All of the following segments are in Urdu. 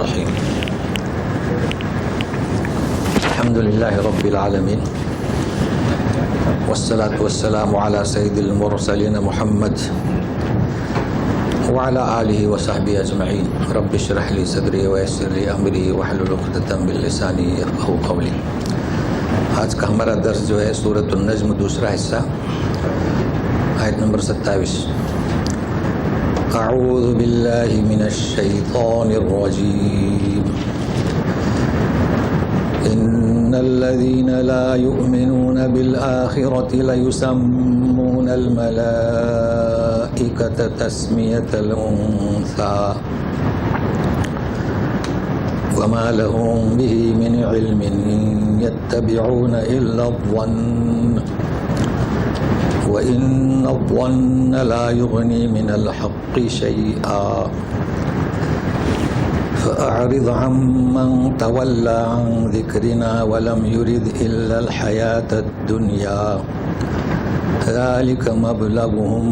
الرحیم الحمد للہ رب العالمین والصلاة والسلام علی سید المرسلین محمد وعلى آلہ وصحبہ اجمعین رب اشرح لی صدری ویسر لی امری واحلل عقدۃ من لسانی یفقہوا قولی۔ آج کا ہمارا درس جو ہے سورۃ النجم دوسرا حصہ، آیت نمبر 27۔ اعوذ باللہ من الشیطان الرجیم ان الذین لا یؤمنون بالآخرة لیسمون الملائکة تسمیۃ الانثی وما لهم به من علم يتبعون إلا الظن وإن الظن لا يغني من الحق شيئا فأعرض عمن تولى عن ذكرنا ولم يرد إلا الحياة الدنيا ذلك مبلغهم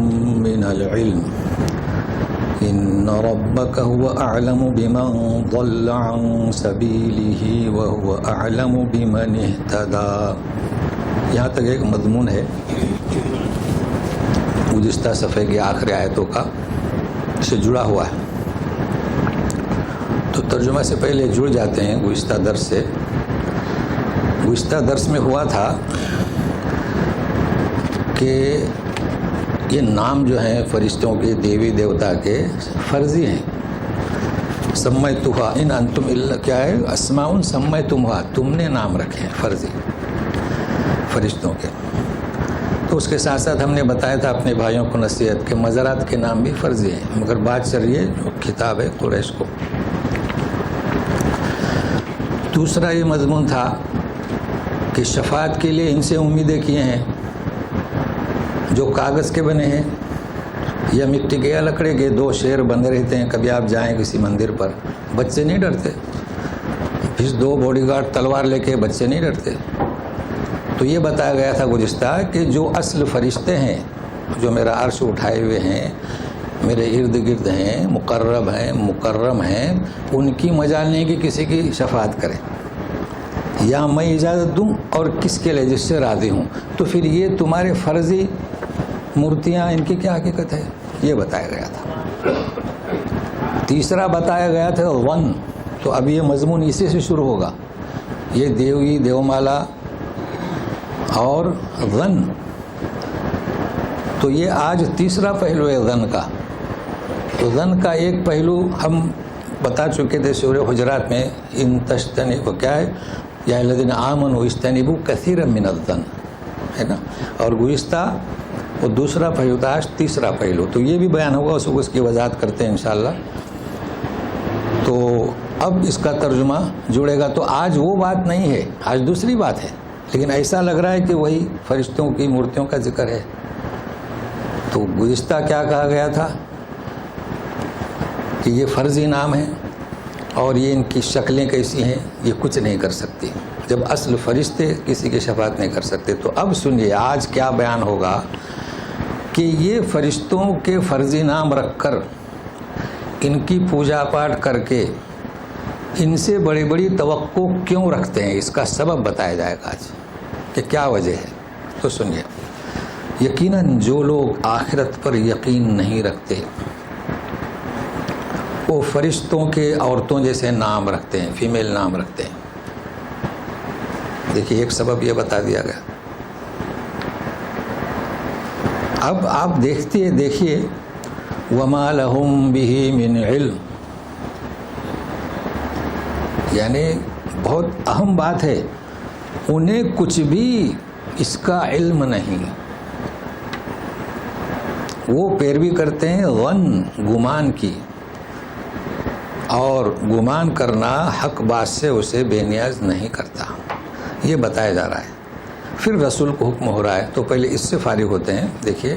من العلم ان ربك هو اعلم بمن ضل عن سبيله وهو اعلم بمن اهتدى۔ یہاں تک ایک مضمون ہے گزشتہ صفحے کی آخری آیتوں کا، سے جڑا ہوا ہے، تو ترجمہ سے پہلے جڑ جاتے ہیں گزشتہ درس سے۔ گزشتہ درس میں ہوا تھا کہ یہ نام جو ہیں فرشتوں کے، دیوی دیوتا کے فرضی ہیں۔ سمیتھا ان انتم الا، کیا ہے؟ اسماء سمیتمھا، تم نے نام رکھے ہیں فرضی فرشتوں کے۔ تو اس کے ساتھ ساتھ ہم نے بتایا تھا اپنے بھائیوں کو نصیحت کہ مزارات کے نام بھی فرضی ہیں، مگر بات چل رہی ہے جو خطاب ہے قریش کو۔ دوسرا یہ مضمون تھا کہ شفاعت کے لیے ان سے امیدیں کیے ہیں جو کاغذ کے بنے ہیں یا مٹی کے یا لکڑے کے، دو شیر بندے رہتے ہیں۔ کبھی آپ جائیں کسی مندر پر، بچے نہیں ڈرتے، پھر دو باڈی گارڈ تلوار لے کے، بچے نہیں ڈرتے۔ تو یہ بتایا گیا تھا گزشتہ کہ جو اصل فرشتے ہیں، جو میرا عرش اٹھائے ہوئے ہیں، میرے ارد گرد ہیں، مقرب ہیں، مکرم ہیں، ان کی مجال نہیں کہ کسی کی شفاعت کریں یا میں اجازت دوں، اور کس کے لیے؟ جس سے راضی ہوں۔ تو پھر یہ تمہارے فرضی مورتیاں، ان کی کیا حقیقت ہے؟ یہ بتایا گیا تھا۔ تیسرا بتایا گیا تھا ون، تو اب یہ مضمون اسی سے شروع ہوگا، یہ دیوی دیومالا اور ظن۔ تو یہ آج تیسرا پہلو ہے ظن کا۔ تو ظن کا ایک پہلو ہم بتا چکے تھے سورہ حجرات میں، ان تجتنبوا، کیا ہے؟ یا الذین آمنوا اجتنبوا کثیرا من الظن، ہے نا۔ اور گزشتہ وہ دوسرا پہلو تھا، آج تیسرا پہلو، تو یہ بھی بیان ہوگا، اس کی وضاحت کرتے ہیں انشاءاللہ۔ تو اب اس کا ترجمہ جڑے گا، تو آج وہ بات نہیں ہے، آج دوسری بات ہے، لیکن ایسا لگ رہا ہے کہ وہی فرشتوں کی مورتیوں کا ذکر ہے۔ تو گزشتہ کیا کہا گیا تھا کہ یہ فرضی نام ہے اور یہ ان کی شکلیں کیسی ہیں، یہ کچھ نہیں کر سکتی، جب اصل فرشتے کسی کی شفاعت نہیں کر سکتے۔ تو اب سنیے آج کیا بیان ہوگا کہ یہ فرشتوں کے فرضی نام رکھ کر، ان کی پوجا پاٹ کر کے، ان سے بڑی بڑی توقع کیوں رکھتے ہیں، اس کا سبب بتایا جائے گا آج کہ کیا وجہ ہے۔ تو سنیے، یقیناً جو لوگ آخرت پر یقین نہیں رکھتے وہ فرشتوں کے عورتوں جیسے نام رکھتے ہیں، فیمیل نام رکھتے ہیں۔ دیکھیے ایک سبب یہ بتا دیا گیا۔ اب آپ دیکھیے وما لهم به من علم، یعنی بہت اہم بات ہے، انہیں کچھ بھی اس کا علم نہیں، وہ پیروی کرتے ہیں ظن، گمان کی، اور گمان کرنا حق بات سے اسے بے نیاز نہیں کرتا، یہ بتایا جا رہا ہے۔ پھر رسول کو حکم ہو رہا ہے، تو پہلے اس سے فارغ ہوتے ہیں۔ دیکھیے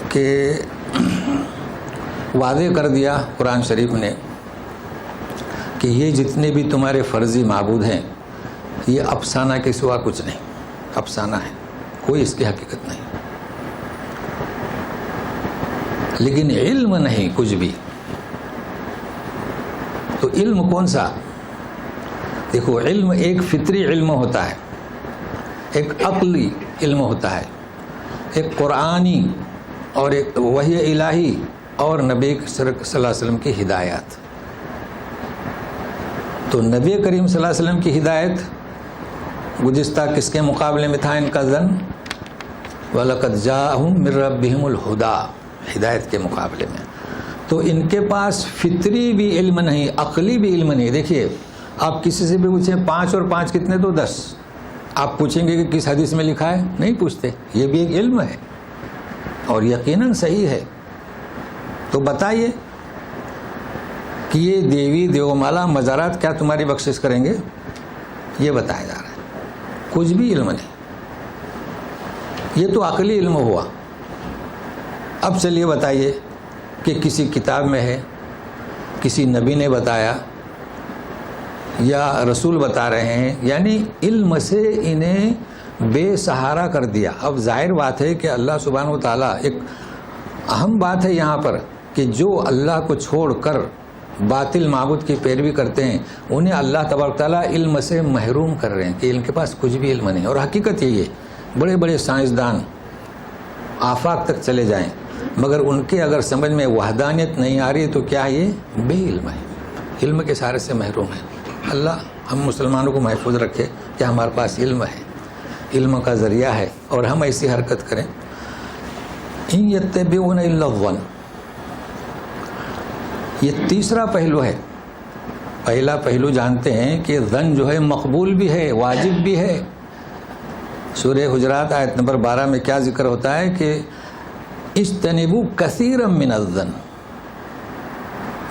کہ واضح کر دیا قرآن شریف نے کہ یہ جتنے بھی تمہارے فرضی معبود ہیں یہ افسانہ کے سوا کچھ نہیں، افسانہ ہے، کوئی اس کی حقیقت نہیں، لیکن علم نہیں کچھ بھی، تو علم کون سا؟ دیکھو، علم ایک فطری علم ہوتا ہے، ایک عقلی علم ہوتا ہے، ایک قرآنی اور ایک وحی الہی اور نبی صلی اللہ علیہ وسلم کی ہدایات۔ تو نبی کریم صلی اللہ علیہ وسلم کی ہدایت گزشتہ کس کے مقابلے میں تھا ان کا ظن؟ وَلَقَدْ جَاءَهُم مِّن رَّبِّهِمُ الْهُدَىٰ، ہدایت کے مقابلے میں۔ تو ان کے پاس فطری بھی علم نہیں، عقلی بھی علم نہیں۔ دیکھیے، آپ کسی سے بھی پوچھیں 5 اور 5 کتنے؟ تو 10۔ آپ پوچھیں گے کہ کس حدیث میں لکھا ہے؟ نہیں پوچھتے۔ یہ بھی ایک علم ہے اور یقیناً صحیح ہے۔ تو بتائیے کہ یہ دیوی دیومالا مزارات کیا تمہاری بخشش کریں گے؟ یہ بتایا جا رہا ہے، کچھ بھی علم نہیں۔ یہ تو عقلی علم ہوا۔ اب چلیے بتائیے کہ کسی کتاب میں ہے، کسی نبی نے بتایا یا رسول بتا رہے ہیں، یعنی علم سے انہیں بے سہارا کر دیا۔ اب ظاہر بات ہے کہ اللہ سبحانہ و تعالیٰ، ایک اہم بات ہے یہاں پر کہ جو اللہ کو چھوڑ کر باطل معبود کی پیروی کرتے ہیں انہیں اللہ تبارک تعالیٰ علم سے محروم کر رہے ہیں کہ ان کے پاس کچھ بھی علم نہیں۔ اور حقیقت یہی ہے، بڑے بڑے سائنسدان آفاق تک چلے جائیں مگر ان کے اگر سمجھ میں وحدانیت نہیں آ رہی تو کیا یہ بے علم ہے، علم کے سارے سے محروم ہے۔ اللہ ہم مسلمانوں کو محفوظ رکھے کہ ہمارے پاس علم ہے، علم کا ذریعہ ہے اور ہم ایسی حرکت کریں۔ ان یتبعون الا الظن، یہ تیسرا پہلو ہے۔ پہلا پہلو جانتے ہیں کہ ظن جو ہے مقبول بھی ہے، واجب بھی ہے۔ سورہ حجرات آیت نمبر 12 میں کیا ذکر ہوتا ہے کہ اجتنبوا کثیرا من الظن،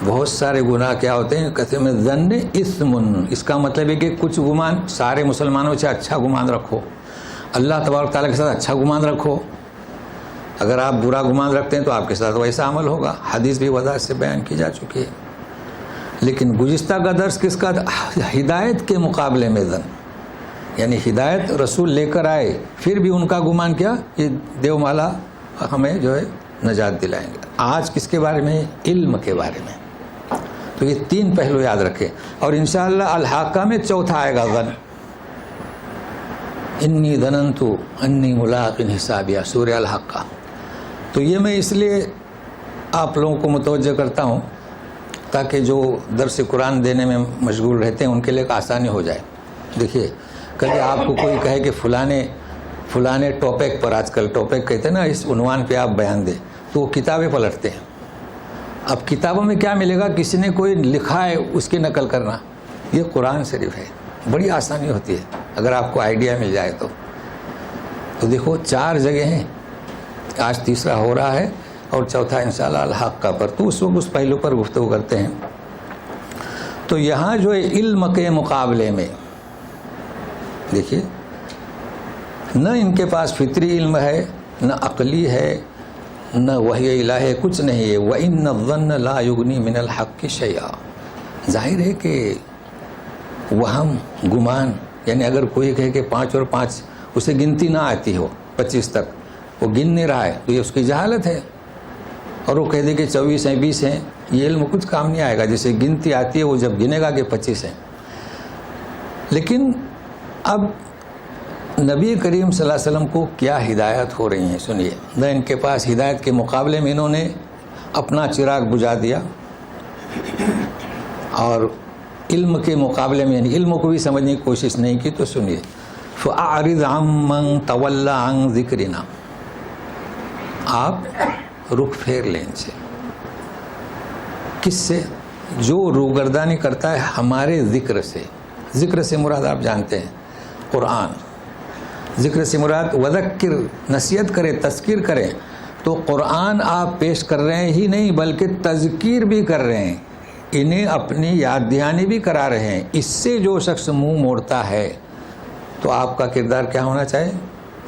بہت سارے گناہ کیا ہوتے ہیں؟ کثیر من الظن اثم۔ اس کا مطلب ہے کہ کچھ گمان، سارے مسلمانوں سے اچھا گمان رکھو، اللہ تبارک تعالیٰ کے ساتھ اچھا گمان رکھو۔ اگر آپ برا گمان رکھتے ہیں تو آپ کے ساتھ ویسا عمل ہوگا، حدیث بھی وضاحت سے بیان کی جا چکی ہے۔ لیکن گزشتہ کا درس کس کا؟ ہدایت کے مقابلے میں ظن، یعنی ہدایت رسول لے کر آئے پھر بھی ان کا گمان کیا کہ دیو مالا ہمیں جو ہے نجات دلائیں گے۔ آج کس کے بارے میں؟ علم کے بارے میں۔ تو یہ 3 پہلو یاد رکھے، اور انشاءاللہ الحاقہ میں چوتھا آئے گا ظن۔ انی ظننت انی ملاق حسابیہ، سورہ الحاقہ۔ تو یہ میں اس لیے آپ لوگوں کو متوجہ کرتا ہوں تاکہ جو درس قرآن دینے میں مشغول رہتے ہیں ان کے لیے آسانی ہو جائے۔ دیکھیے، کبھی آپ کو کوئی کہے کہ فلانے ٹاپک پر، آج کل ٹاپک کہتے ہیں نا، اس عنوان پہ آپ بیان دیں، تو وہ کتابیں پلٹتے ہیں۔ اب کتابوں میں کیا ملے گا؟ کسی نے کوئی لکھا ہے اس کی نقل کرنا۔ یہ قرآن شریف ہے، بڑی آسانی ہوتی ہے اگر آپ کو آئیڈیا مل جائے تو دیکھو 4 جگہ ہیں، آج تیسرا ہو رہا ہے اور چوتھا انشاءاللہ الحاقہ پر، تو اس وقت اس پہلو پر گفتگو کرتے ہیں۔ تو یہاں جو ہے علم کے مقابلے میں دیکھیے، نہ ان کے پاس فطری علم ہے، نہ عقلی ہے، نہ وحی الہی، کچھ نہیں ہے۔ وَإِنَّ الظَّنَّ لَا يُغْنِي مِنَ الْحَقِّ شَيْئًا، ظاہر ہے کہ وہم، گمان، یعنی اگر کوئی کہے کہ 5 اور 5 اسے گنتی نہ آتی ہو 25 تک، وہ گن نہیں رہا ہے تو یہ اس کی جہالت ہے، اور وہ کہہ دے کہ 24 ہیں 20 ہیں، یہ علم کچھ کام نہیں آئے گا۔ جیسے گنتی آتی ہے وہ جب گنے گا کہ 25 ہیں۔ لیکن اب نبی کریم صلی اللہ علیہ وسلم کو کیا ہدایت ہو رہی ہیں سنیے۔ نہ ان کے پاس ہدایت کے مقابلے میں انہوں نے اپنا چراغ بجھا دیا، اور علم کے مقابلے میں یعنی علم کو بھی سمجھنے کی کوشش نہیں کی۔ تو سنیے، فَأَعْرِضْ عَمَّنْ تَوَلَّىٰ عَنْ ذِكْرِنَا، آپ رخ پھیر لیں ان سے۔ کس سے؟ جو روگردانی کرتا ہے ہمارے ذکر سے۔ ذکر سے مراد آپ جانتے ہیں قرآن، ذکر سے مراد وذکر، نصیحت کرے، تذکیر کرے۔ تو قرآن آپ پیش کر رہے ہیں ہی نہیں بلکہ تذکیر بھی کر رہے ہیں، انہیں اپنی یاد دہانی بھی کرا رہے ہیں۔ اس سے جو شخص منہ موڑتا ہے تو آپ کا کردار کیا ہونا چاہیے؟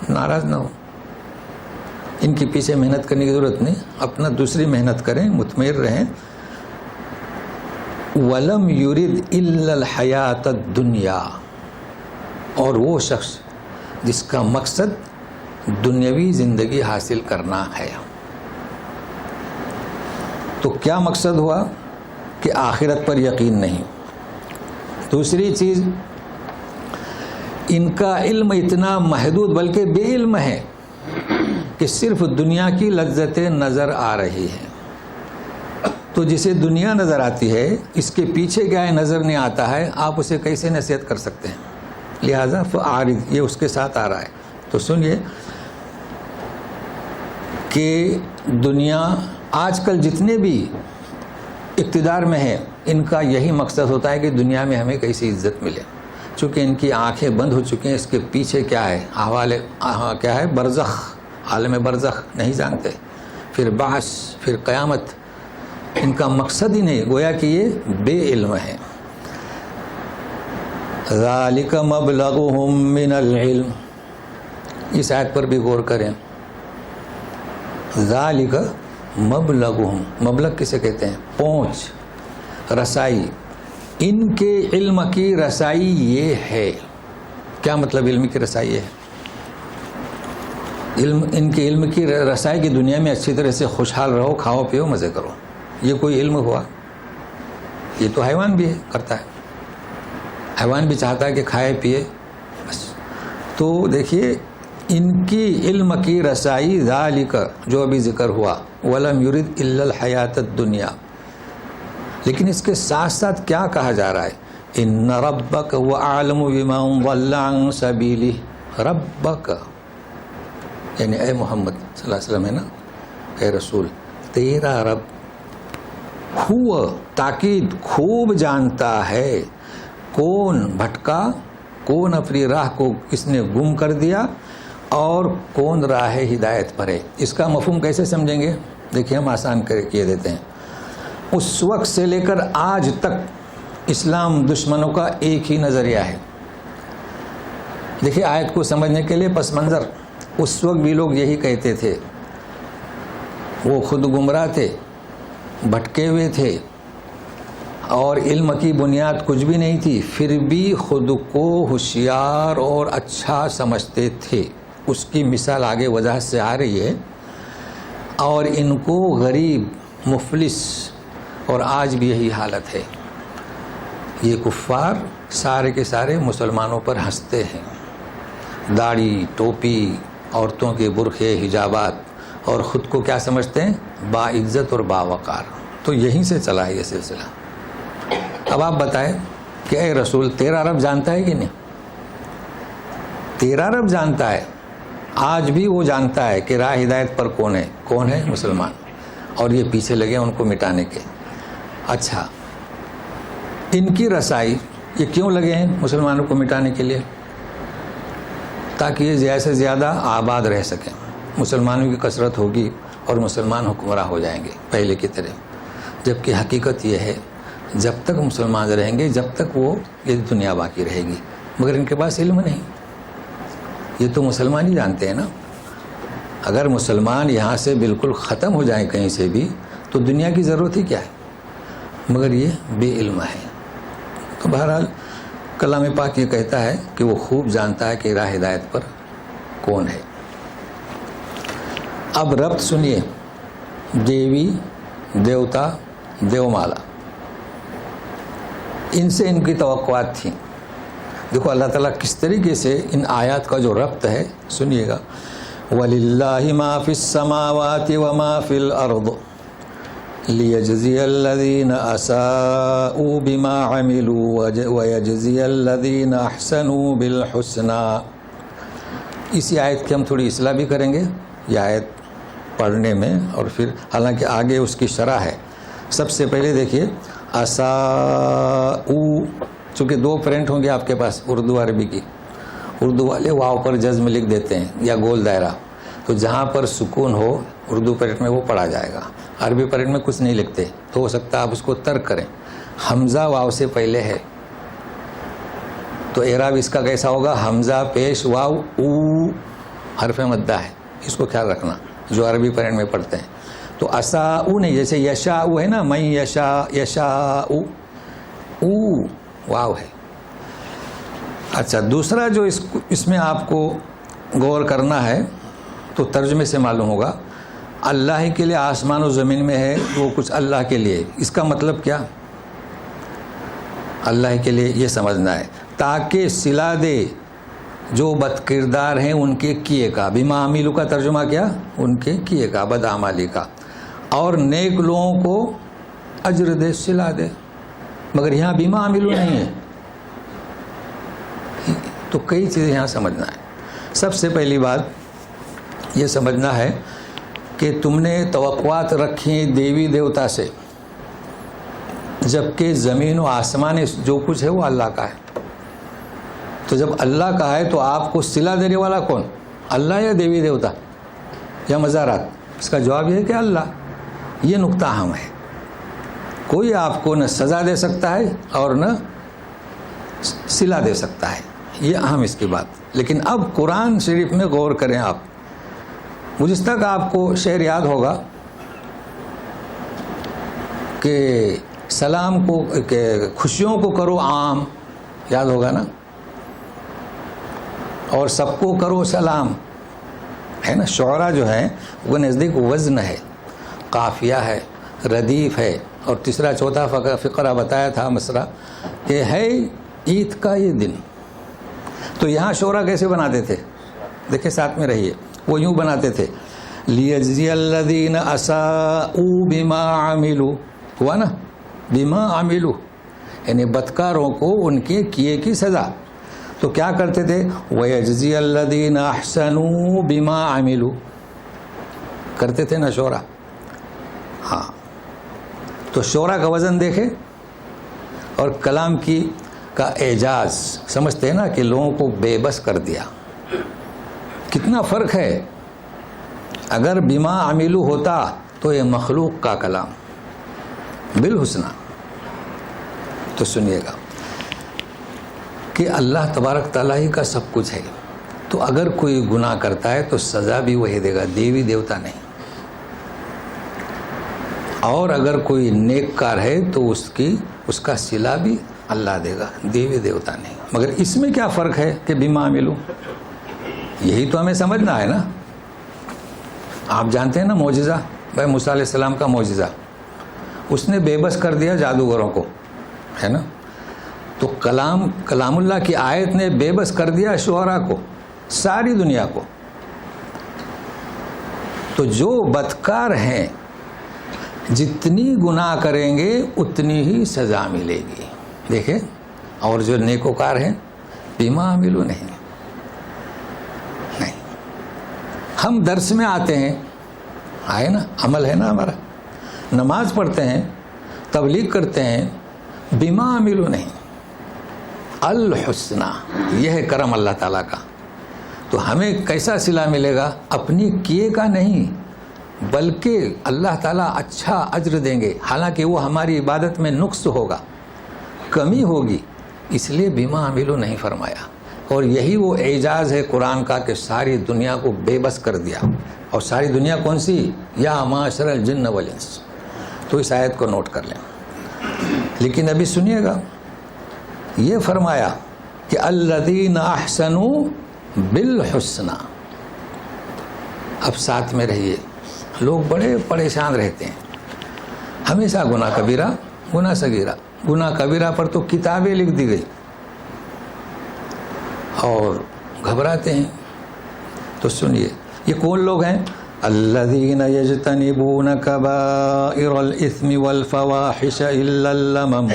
ناراض نہ ہو۔ ان کے پیچھے محنت کرنے کی ضرورت نہیں، اپنا دوسری محنت کریں، مطمئن رہیں۔ وَلَمْ يُرِدْ إِلَّا الْحَيَاةَ الدُّنْيَا، اور وہ شخص جس کا مقصد دنیاوی زندگی حاصل کرنا ہے۔ تو کیا مقصد ہوا کہ آخرت پر یقین نہیں. دوسری چیز، ان کا علم اتنا محدود بلکہ بے علم ہے کہ صرف دنیا کی لذتیں نظر آ رہی ہیں. تو جسے دنیا نظر آتی ہے، اس کے پیچھے کیا ہے نظر نہیں آتا ہے، آپ اسے کیسے نصیحت کر سکتے ہیں؟ لہذا فعارض، یہ اس کے ساتھ آ رہا ہے. تو سنیے کہ دنیا آج کل جتنے بھی اقتدار میں ہیں، ان کا یہی مقصد ہوتا ہے کہ دنیا میں ہمیں کیسی عزت ملے. چونکہ ان کی آنکھیں بند ہو چکی ہیں، اس کے پیچھے کیا ہے، احوال کیا ہے، برزخ، عالم برزخ نہیں جانتے، پھر بعث، پھر قیامت. ان کا مقصد ہی نہیں، گویا کہ یہ بے علم ہے. ذالک مبلغہم من العلم، اس آیت پر بھی غور کریں. ذالک مبلغہم، مبلغ کسے کہتے ہیں؟ پہنچ، رسائی. ان کے علم کی رسائی یہ ہے. کیا مطلب علم کی رسائی ہے؟ ان کے علم کی رسائی کی دنیا میں اچھی طرح سے خوشحال رہو، کھاؤ پیو، مزے کرو. یہ کوئی علم ہوا؟ یہ تو حیوان بھی کرتا ہے، حیوان بھی چاہتا ہے کہ کھائے پیے بس. تو دیکھیے ان کی علم کی رسائی ذالک، جو ابھی ذکر ہوا، ولم یرد الا الحیات الدنیا. لیکن اس کے ساتھ ساتھ کیا کہا جا رہا ہے؟ ان ربک هو اعلم بمن ضل عن سبیلہ. ربک یعنی اے محمد صلی اللہ علیہ وسلم ہے نا، اے رسول، تیرا رب ہوا، تاکید، خوب جانتا ہے کون بھٹکا، کون اپنی راہ کو کس نے گم کر دیا، اور کون راہ ہدایت پر ہے. اس کا مفہوم کیسے سمجھیں گے؟ دیکھیے ہم آسان کیے دیتے ہیں. اس وقت سے لے کر آج تک اسلام دشمنوں کا ایک ہی نظریہ ہے. دیکھیے آیت کو سمجھنے کے لیے پس منظر، اس وقت بھی لوگ یہی کہتے تھے. وہ خود گمراہ تھے، بھٹکے ہوئے تھے، اور علم کی بنیاد کچھ بھی نہیں تھی، پھر بھی خود کو ہوشیار اور اچھا سمجھتے تھے. اس کی مثال آگے وضاحت سے آ رہی ہے. اور ان کو غریب، مفلس، اور آج بھی یہی حالت ہے. یہ کفار سارے کے سارے مسلمانوں پر ہنستے ہیں. داڑھی، ٹوپی، عورتوں کے برقعے، حجابات، اور خود کو کیا سمجھتے ہیں؟ باعزت اور باوقار. تو یہیں سے چلا ہے یہ سلسلہ. اب آپ بتائیں کہ اے رسول، تیرا رب جانتا ہے کہ نہیں؟ تیرا رب جانتا ہے. آج بھی وہ جانتا ہے کہ راہ ہدایت پر کون ہے. کون ہے؟ مسلمان. اور یہ پیچھے لگے ان کو مٹانے کے. اچھا، ان کی رسائی یہ کیوں لگے ہیں مسلمانوں کو مٹانے کے لیے؟ تاکہ یہ زیادہ سے زیادہ آباد رہ سکیں. مسلمانوں کی کثرت ہوگی اور مسلمان حکمراں ہو جائیں گے پہلے کی طرح. جبکہ حقیقت یہ ہے جب تک مسلمان رہیں گے، جب تک وہ یہ دنیا باقی رہے گی. مگر ان کے پاس علم نہیں. یہ تو مسلمان ہی جانتے ہیں نا. اگر مسلمان یہاں سے بالکل ختم ہو جائیں کہیں سے بھی تو دنیا کی ضرورت ہی کیا ہے؟ مگر یہ بے علم ہے. تو بہرحال کلام پاک یہ کہتا ہے کہ وہ خوب جانتا ہے کہ راہ ہدایت پر کون ہے. اب ربط سنیے. دیوی، دیوتا، دیومالا، ان سے ان کی توقعات تھیں. دیکھو اللہ تعالیٰ کس طریقے سے ان آیات کا جو ربط ہے سنیے گا. وَلِلَّهِ مَا فِي السَّمَاوَاتِ وَمَا فِي الْأَرْضِ لِيَجْزِيَ الَّذِينَ أَسَاءُوا بِمَا عَمِلُوا وَيَجْزِيَ الَّذِينَ أَحْسَنُوا بِالْحُسْنَى. اسی آیت کی ہم تھوڑی اصلاح بھی کریں گے یہ آیت پڑھنے میں، اور پھر حالانکہ آگے اس کی شرح ہے. سب سے پہلے دیکھیے اساؤ، چونکہ دو پرنٹ ہوں گے آپ کے پاس اردو عربی کی. اردو والے واو پر جزم لکھ دیتے ہیں یا گول دائرہ، تو جہاں پر سکون ہو اردو پرنٹ میں وہ پڑھا جائے گا. عربی پرنٹ میں کچھ نہیں لکھتے، تو ہو سکتا ہے آپ اس کو ترک کریں. حمزہ واو سے پہلے ہے تو اعراب اس کا کیسا ہوگا؟ حمزہ پیش واو، او حرف مدہ ہے. اس کو خیال رکھنا جو عربی پرنٹ میں پڑھتے ہیں. تو اساؤ نہیں، جیسے یشاؤ ہے نا، من یشاؤ، او واو ہے. اچھا، دوسرا جو اس میں آپ کو غور کرنا ہے تو ترجمے سے معلوم ہوگا. اللہ کے لیے آسمان و زمین میں ہے وہ کچھ اللہ کے لیے. اس کا مطلب کیا؟ اللہ کے لیے یہ سمجھنا ہے، تاکہ صلہ دے جو بد کردار ہیں ان کے کیے کا. بما عملو کا ترجمہ کیا؟ ان کے کیے کا، بد اعمالی کا. اور نیک لوگوں کو اجر دے، صلہ دے. مگر یہاں بما عملو نہیں ہے. تو کئی چیزیں یہاں سمجھنا ہے. سب سے پہلی بات یہ سمجھنا ہے کہ تم نے توقعات رکھی دیوی دیوتا سے، جبکہ زمین و آسمان جو کچھ ہے وہ اللہ کا ہے. تو جب اللہ کا ہے تو آپ کو صلہ دینے والا کون؟ اللہ یا دیوی دیوتا یا مزارات؟ اس کا جواب یہ ہے کہ اللہ. یہ نقطہ اہم ہے. کوئی آپ کو نہ سزا دے سکتا ہے اور نہ صلہ دے سکتا ہے. یہ اہم اس کی بات. لیکن اب قرآن شریف میں غور کریں آپ. گزشتہ کا آپ کو شعر یاد ہوگا کہ سلام کو، کہ خوشیوں کو کرو عام، یاد ہوگا نا، اور سب کو کرو سلام، ہے نا. شعرا جو ہیں وہ نزدیک وزن ہے، قافیہ ہے، ردیف ہے. اور تیسرا چوتھا فقرہ بتایا تھا مسئلہ کہ ہے عید کا یہ دن. تو یہاں شعرا کیسے بناتے تھے؟ دیکھیں ساتھ میں رہیے. وہ یوں بناتے تھے، لیجزی الذین اساءوا بما عملوا، ہوا نا، بما عملوا، یعنی بدکاروں کو ان کے کیے کی سزا. تو کیا کرتے تھے؟ وَيَجْزِيَ الَّذِينَ أَحْسَنُوا بِمَا عَمِلُوا، کرتے تھے نا شعرا. ہاں، تو شعرا کا وزن دیکھیں اور کلام کی کا اعجاز سمجھتے ہیں نا کہ لوگوں کو بے بس کر دیا. کتنا فرق ہے. اگر بما عملوا ہوتا تو یہ مخلوق کا کلام بالحسنہ. تو سنیے گا کہ اللہ تبارک تعالیٰ ہی کا سب کچھ ہے. تو اگر کوئی گناہ کرتا ہے تو سزا بھی وہی دے گا، دیوی دیوتا نہیں. اور اگر کوئی نیک کار ہے تو اس کا صلہ بھی اللہ دے گا، دیوی دیوتا نہیں. مگر اس میں کیا فرق ہے کہ بما عملوا؟ یہی تو ہمیں سمجھنا ہے نا. آپ جانتے ہیں نا معجزہ، بھائی موسیٰ علیہ السلام کا معجزہ، اس نے بے بس کر دیا جادوگروں کو، ہے نا. تو کلام اللہ کی آیت نے بے بس کر دیا شعراء کو، ساری دنیا کو. تو جو بدکار ہیں جتنی گناہ کریں گے اتنی ہی سزا ملے گی. دیکھیں، اور جو نیکوکار ہیں بما عملوا نہیں. ہم درس میں آتے ہیں، آئے نا، عمل ہے نا ہمارا، نماز پڑھتے ہیں، تبلیغ کرتے ہیں، بما عملوا نہیں. الحسنہ، یہ ہے کرم اللہ تعالیٰ کا. تو ہمیں کیسا صلہ ملے گا؟ اپنی کیے کا نہیں، بلکہ اللہ تعالیٰ اچھا اجر دیں گے. حالانکہ وہ ہماری عبادت میں نقص ہوگا، کمی ہوگی، اس لیے بما عملوا نہیں فرمایا. اور یہی وہ اعجاز ہے قرآن کا کہ ساری دنیا کو بے بس کر دیا. اور ساری دنیا کون سی؟ یا معاشر الجن والانس. تو اس آیت کو نوٹ کر لیں. لیکن ابھی سنیے گا، یہ فرمایا کہ الذین احسنوا بالحسنى. اب ساتھ میں رہیے. لوگ بڑے پریشان رہتے ہیں، ہمیشہ گناہ کبیرہ، گناہ صغیرہ. گناہ کبیرہ پر تو کتابیں لکھ دی گئی اور گھبراتے ہیں. تو سنیے، یہ کون لوگ ہیں؟ الذین یجتنبون کبائر الاثم والفواحش الا اللمم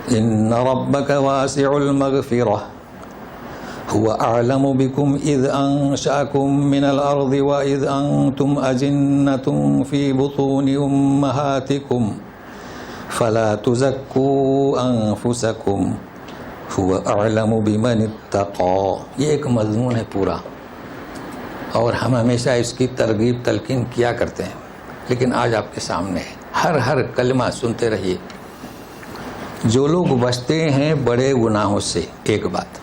ان ربک واسع المغفرہ هو اعلم بكم اذ انشأكم من الارض واذ انتم اجنة في بطون امهاتكم فلا تزکوا انفسکم هو اعلم بمن اتقى. یہ ایک مضمون ہے پورا، اور ہم ہمیشہ اس کی ترغیب تلقین کیا کرتے ہیں، لیکن آج آپ کے سامنے ہے. ہر کلمہ سنتے رہیے. جو لوگ بچتے ہیں بڑے گناہوں سے، ایک بات،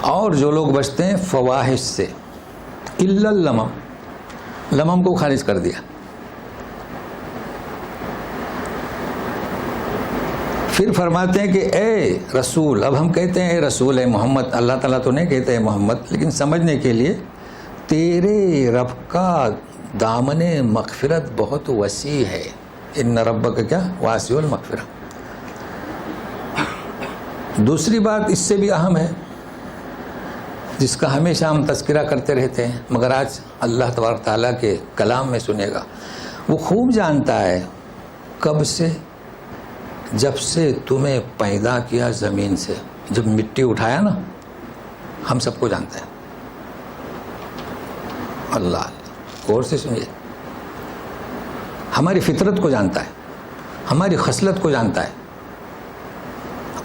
اور جو لوگ بچتے ہیں فواحش سے، الا اللمم، لمم کو خارج کر دیا. پھر فرماتے ہیں کہ اے رسول، اب ہم کہتے ہیں اے رسول، اے محمد، اللہ تعالیٰ تو نہیں کہتے ہیں محمد، لیکن سمجھنے کے لیے، تیرے رب کا دامن مغفرت بہت وسیع ہے. ان ربک کیا واسع المغفرہ. دوسری بات اس سے بھی اہم ہے جس کا ہمیشہ ہم تذکرہ کرتے رہتے ہیں مگر آج اللہ تبارک تعالیٰ کے کلام میں سنے گا. وہ خوب جانتا ہے کب سے، جب سے تمہیں پیدا کیا زمین سے، جب مٹی اٹھایا نا، ہم سب کو جانتا ہے. اللہ غور سے سنیے، ہماری فطرت کو جانتا ہے، ہماری خصلت کو جانتا ہے.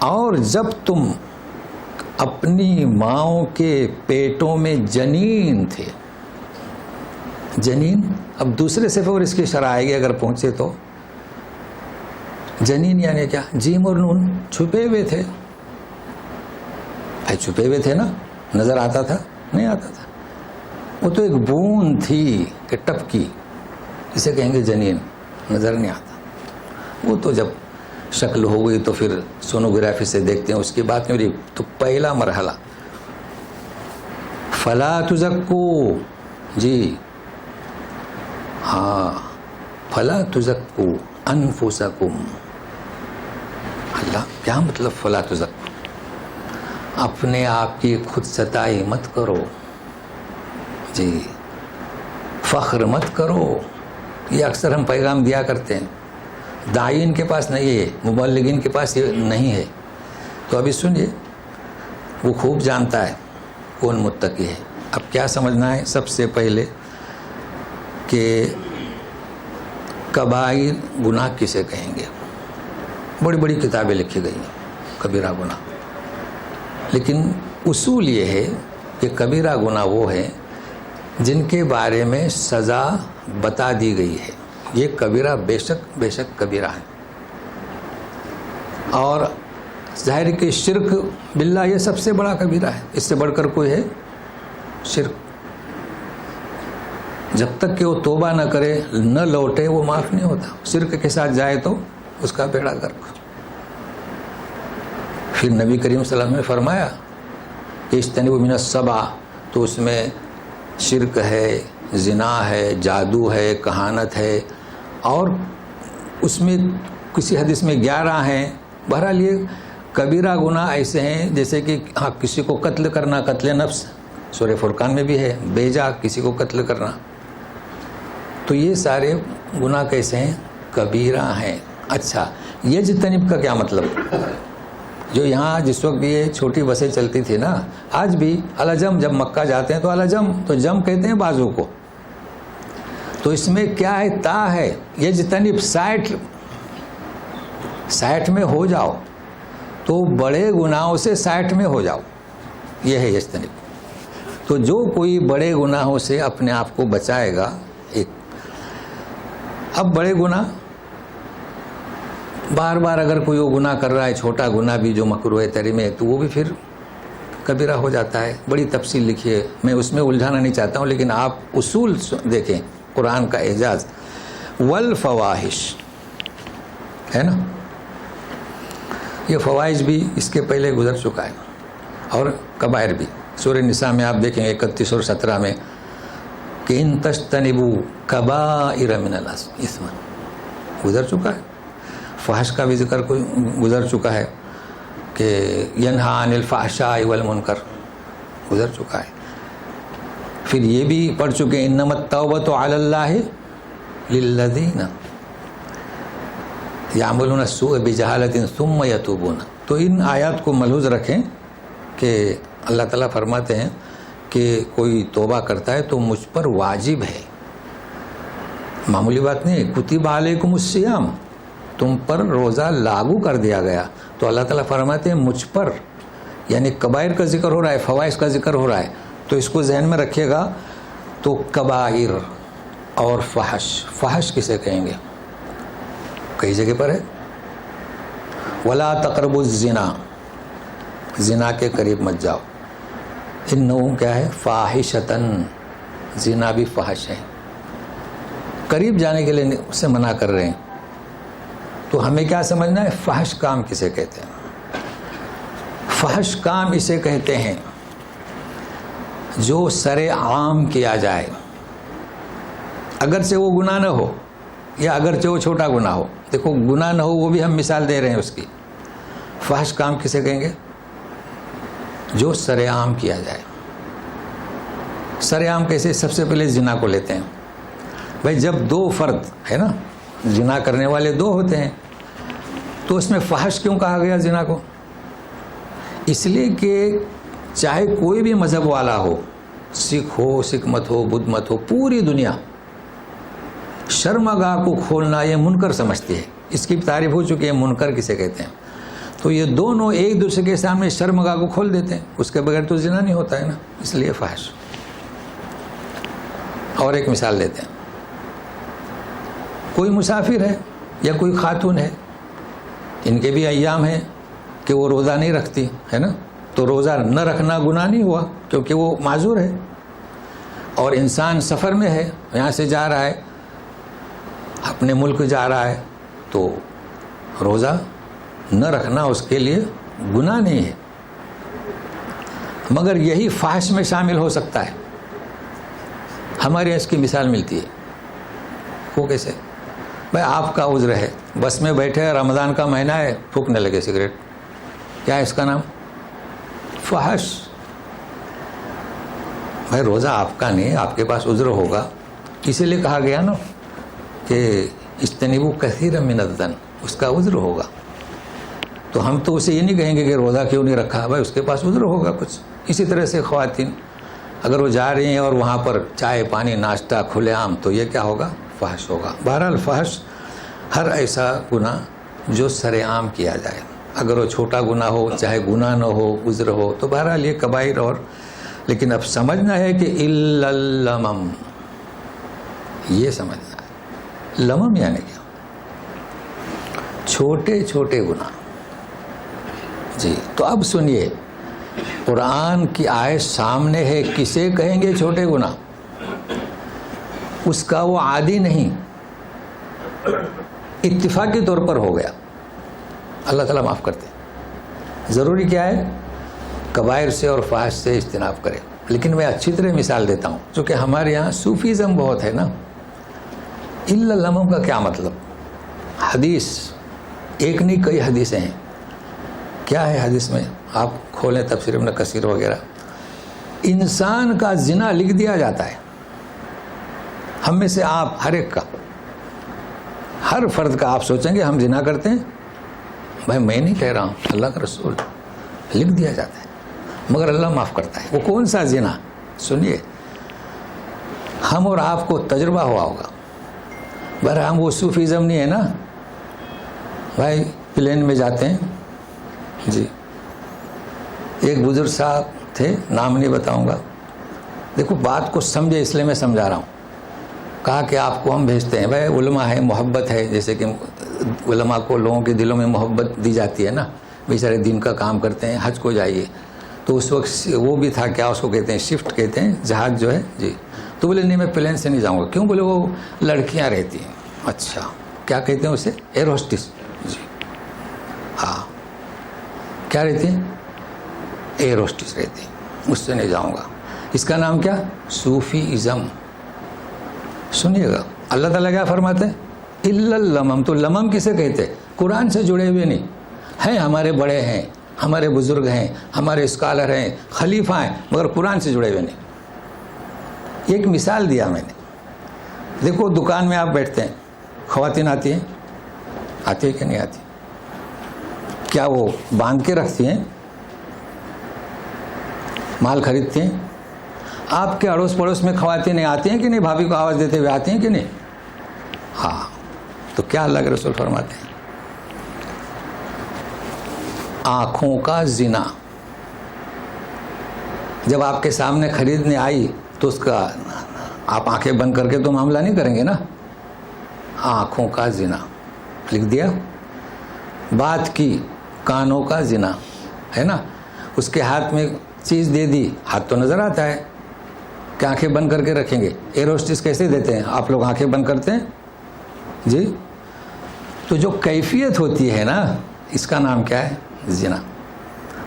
اور جب تم اپنی ماؤں کے پیٹوں میں جنین تھے، جنین اب دوسرے صفحے اور اس کی شرح آئے گی اگر پہنچے تو. جنین یعنی کیا؟ جیم اور نون چھپے ہوئے تھے. چھپے ہوئے تھے نا، نظر آتا تھا؟ نہیں آتا تھا. وہ تو ایک بوند تھی کہ ٹپکی، اسے کہیں گے جنین، نظر نہیں آتا. وہ تو جب شکل ہو گئی تو پھر سونوگرافی سے دیکھتے ہیں، اس کی بات نہیں ہو رہی. تو پہلا مرحلہ فلا تزکو، جی ہاں، فلا تزکو انفسکم. اللہ کیا مطلب فلا تزکو؟ اپنے آپ کی خود ستائی مت کرو، جی فخر مت کرو. یہ اکثر ہم پیغام دیا کرتے ہیں، داعین کے پاس نہیں ہے، مبلغین کے پاس یہ نہیں ہے. تو ابھی سنیے، وہ خوب جانتا ہے کون متقی ہے. اب کیا سمجھنا ہے؟ سب سے پہلے کہ کبائر گناہ کسے کہیں گے؟ بڑی بڑی کتابیں لکھی گئی ہیں کبیرہ گناہ، لیکن اصول یہ ہے کہ کبیرہ گناہ وہ ہے جن کے بارے میں سزا بتا دی گئی ہے. یہ کبیرہ بے شک کبیرہ ہے. اور ظاہر کہ شرک باللہ یہ سب سے بڑا کبیرہ ہے، اس سے بڑھ کر کوئی ہے شرک. جب تک کہ وہ توبہ نہ کرے، نہ لوٹے، وہ معاف نہیں ہوتا. شرک کے ساتھ جائے تو اس کا بیڑا غرق. پھر نبی کریم صلی اللہ علیہ وسلم نے فرمایا کہ اجتنبوا من السبع، تو اس میں شرک ہے، زنا ہے، جادو ہے، کہانت ہے، اور اس میں کسی حدیث میں 11 ہیں. بہرحال یہ کبیرہ گناہ ایسے ہیں جیسے کہ ہاں کسی کو قتل کرنا، قتل نفس سورہ فرقان میں بھی ہے، بیجا کسی کو قتل کرنا. تو یہ سارے گناہ کیسے ہیں؟ کبیرہ ہیں. اچھا، یجتنب کا کیا مطلب؟ جو یہاں جس وقت یہ چھوٹی بسیں چلتی تھی نا، آج بھی الجم جب مکہ جاتے ہیں تو الجم، تو جم کہتے ہیں بازو کو. تو اس میں کیا ہے؟ تا ہے. یجتنب 60 میں ہو جاؤ، تو بڑے گناہوں سے 60 میں ہو جاؤ، یہ ہے یجتنب. تو جو کوئی بڑے گناہوں سے اپنے آپ کو بچائے گا. ایک اب بڑے گناہ بار بار اگر کوئی وہ گناہ کر رہا ہے، چھوٹا گناہ بھی جو مکروہ تحریم ہے، تو وہ بھی پھر کبیرہ ہو جاتا ہے. بڑی تفصیل لکھی ہے، میں اس میں الجھانا نہیں چاہتا ہوں، لیکن آپ اصول دیکھیں قرآن کا اعجاز. والفواحش ہے نا، یہ فواحش بھی اس کے پہلے گزر چکا ہے، اور کبائر بھی. سورہ نساء میں آپ دیکھیں 31 اور 17 میں کہ ان تجتنبوا کبائر من الاثم گزر چکا ہے. فحش کا بھی ذکر کوئی گزر چکا ہے کہ ینہا عن الفحشاء والمنکر گزر چکا ہے. پھر یہ بھی پڑھ چکے ہیں انما التوبۃ علی اللہ للذین یعملون السوء بجہالۃ ثم یتوبون. تو ان آیات کو ملحوظ رکھیں کہ اللہ تعالیٰ فرماتے ہیں کہ کوئی توبہ کرتا ہے تو مجھ پر واجب ہے، معمولی بات نہیں. کتب علیکم الصیام، تم پر روزہ لاگو کر دیا گیا. تو اللہ تعالیٰ فرماتے ہیں مجھ پر، یعنی کبائر کا ذکر ہو رہا ہے، فواحش کا ذکر ہو رہا ہے. تو اس کو ذہن میں رکھیے گا. تو کبائر اور فحش کسے کہیں گے؟ کئی جگہ پر ہے. ولا تقربوا الزنا، زنا کے قریب مت جاؤ. انہو کیا ہے؟ فاحشتن، زنا بھی فحش ہے، قریب جانے کے لیے اسے منع کر رہے ہیں. تو ہمیں کیا سمجھنا ہے؟ فحش کام کسے کہتے ہیں؟ فحش کام اسے کہتے ہیں جو سر عام کیا جائے، اگرچہ وہ گناہ نہ ہو، یا اگرچہ وہ چھوٹا گناہ ہو. دیکھو گناہ نہ ہو وہ بھی ہم مثال دے رہے ہیں اس کی. فحش کام کسے کہیں گے؟ جو سر عام کیا جائے. سر عام کیسے؟ سب سے پہلے زنا کو لیتے ہیں. بھائی جب دو فرد ہے نا، زنا کرنے والے دو ہوتے ہیں، تو اس میں فحش کیوں کہا گیا زنا کو؟ اس لیے کہ چاہے کوئی بھی مذہب والا ہو، سکھ ہو، سکھ مت ہو، بدھ مت ہو، پوری دنیا شرمگاہ کو کھولنا یہ منکر سمجھتی ہے. اس کی تعریف ہو چکی ہے منکر کسے کہتے ہیں. تو یہ دونوں ایک دوسرے کے سامنے شرمگاہ کو کھول دیتے ہیں. اس کے بغیر تو زنا نہیں ہوتا ہے نا، اس لیے فحش. اور ایک مثال دیتے ہیں. کوئی مسافر ہے یا کوئی خاتون ہے، ان کے بھی ایام ہیں کہ وہ روزہ نہیں رکھتی ہے نا، تو روزہ نہ رکھنا گناہ نہیں ہوا کیونکہ وہ معذور ہے. اور انسان سفر میں ہے، یہاں سے جا رہا ہے، اپنے ملک جا رہا ہے، تو روزہ نہ رکھنا اس کے لیے گناہ نہیں ہے. مگر یہی فحش میں شامل ہو سکتا ہے. ہمارے یہاں اس کی مثال ملتی ہے. وہ کیسے؟ بھائی آپ کا عذر ہے، بس میں بیٹھے، رمضان کا مہینہ ہے، پھونکنے لگے سگریٹ. کیا ہے اس کا نام؟ فحش. بھائی روزہ آپ کا نہیں، آپ کے پاس عذر ہوگا، اسی لیے کہا گیا نا کہ اجتنبوا کثیرا من الظن، اس کا عذر ہوگا. تو ہم تو اسے یہ نہیں کہیں گے کہ روزہ کیوں نہیں رکھا، بھائی اس کے پاس عذر ہوگا کچھ. اسی طرح سے خواتین اگر وہ جا رہی ہیں اور وہاں پر چائے پانی ناشتہ کھلے عام، تو یہ کیا ہوگا؟ فحش ہوگا. بہرحال فحش ہر ایسا گناہ جو سر عام کیا جائے، اگر وہ چھوٹا گناہ ہو، چاہے گناہ نہ ہو، عذر ہو، تو بہرحال یہ کبائر. اور لیکن اب سمجھنا ہے کہ الا اللمم، یہ سمجھنا ہے. لمم یعنی کیا؟ چھوٹے چھوٹے گناہ. جی تو اب سنیے، قرآن کی آیت سامنے ہے، کسے کہیں گے چھوٹے گناہ؟ اس کا وہ عادی نہیں، اتفاقی طور پر ہو گیا. اللہ تعالیٰ معاف کرتے ہیں. ضروری کیا ہے؟ کبائر سے اور فحش سے اجتناب کرے. لیکن میں اچھی طرح مثال دیتا ہوں، چونکہ ہمارے یہاں صوفیزم بہت ہے نا. الا اللمم کا کیا مطلب؟ حدیث ایک نہیں کئی حدیثیں ہیں. کیا ہے حدیث میں؟ آپ کھولیں تفسیر ابن کثیر وغیرہ. انسان کا زنا لکھ دیا جاتا ہے. ہم میں سے آپ ہر ایک کا، ہر فرد کا. آپ سوچیں گے ہم زنا کرتے ہیں؟ بھائی میں نہیں کہہ رہا ہوں، اللہ کا رسول. لکھ دیا جاتا ہے مگر اللہ معاف کرتا ہے. وہ کون سا زنا؟ سنیے، ہم اور آپ کو تجربہ ہوا ہوگا. بھائی ہم وہ صوفیزم نہیں ہے نا. بھائی پلین میں جاتے ہیں، جی ایک بزرگ صاحب تھے، نام نہیں بتاؤں گا. دیکھو بات کو سمجھے، اس لیے میں سمجھا رہا ہوں. کہا کہ آپ کو ہم بھیجتے ہیں. بھائی علماء ہے، محبت ہے، جیسے کہ علماء کو لوگوں کے دلوں میں محبت دی جاتی ہے نا. بیچارے دین کا کام کرتے ہیں، حج کو جائیے. تو اس وقت وہ بھی تھا، کیا اس کو کہتے ہیں، شفٹ کہتے ہیں، جہاز جو ہے. جی تو بولے نہیں میں پلین سے نہیں جاؤں گا. کیوں؟ بولے وہ لڑکیاں رہتی ہیں. اچھا کیا کہتے ہیں اسے؟ Air hostess. جی ہاں کیا رہتی ہیں؟ ایئر ہوسٹس رہتی ہیں. اس سے نہیں جاؤں گا. اس کا نام کیا؟ صوفیزم. سنیے گا اللہ تعالیٰ کیا فرماتے ہیں؟ الا اللمم. تو لمم کسے کہتے؟ قرآن سے جڑے ہوئے نہیں ہیں. ہمارے بڑے ہیں، ہمارے بزرگ ہیں، ہمارے اسکالر ہیں، خلیفہ ہیں، مگر قرآن سے جڑے ہوئے نہیں. ایک مثال دیا میں نے. دیکھو دکان میں آپ بیٹھتے ہیں، خواتین آتی ہیں، آتی ہے کہ نہیں آتی؟ کیا وہ باندھ کے رکھتی ہیں؟ مال خریدتی ہیں؟ آپ کے اڑوس پڑوس میں خواتینیں آتی ہیں کہ نہیں؟ بھابھی کو آواز دیتے ہوئے آتی ہیں کہ نہیں؟ ہاں. تو کیا اللہ کے رسول فرماتے ہیں؟ آنکھوں کا زنا. جب آپ کے سامنے خریدنے آئی تو اس کا آپ آنکھیں بند کر کے تو معاملہ نہیں کریں گے نا. آنکھوں کا زنا لکھ دیا. بات کی، کانوں کا زنا ہے نا. اس کے ہاتھ میں چیز دے دی، ہاتھ تو نظر آتا ہے کہ آنکھیں بند کر کے رکھیں گے. ایئر ہوسٹس کیسے دیتے ہیں؟ آپ لوگ آنکھیں بند کرتے ہیں جی. تو جو کیفیت ہوتی ہے نا، اس کا نام کیا ہے؟ زنا.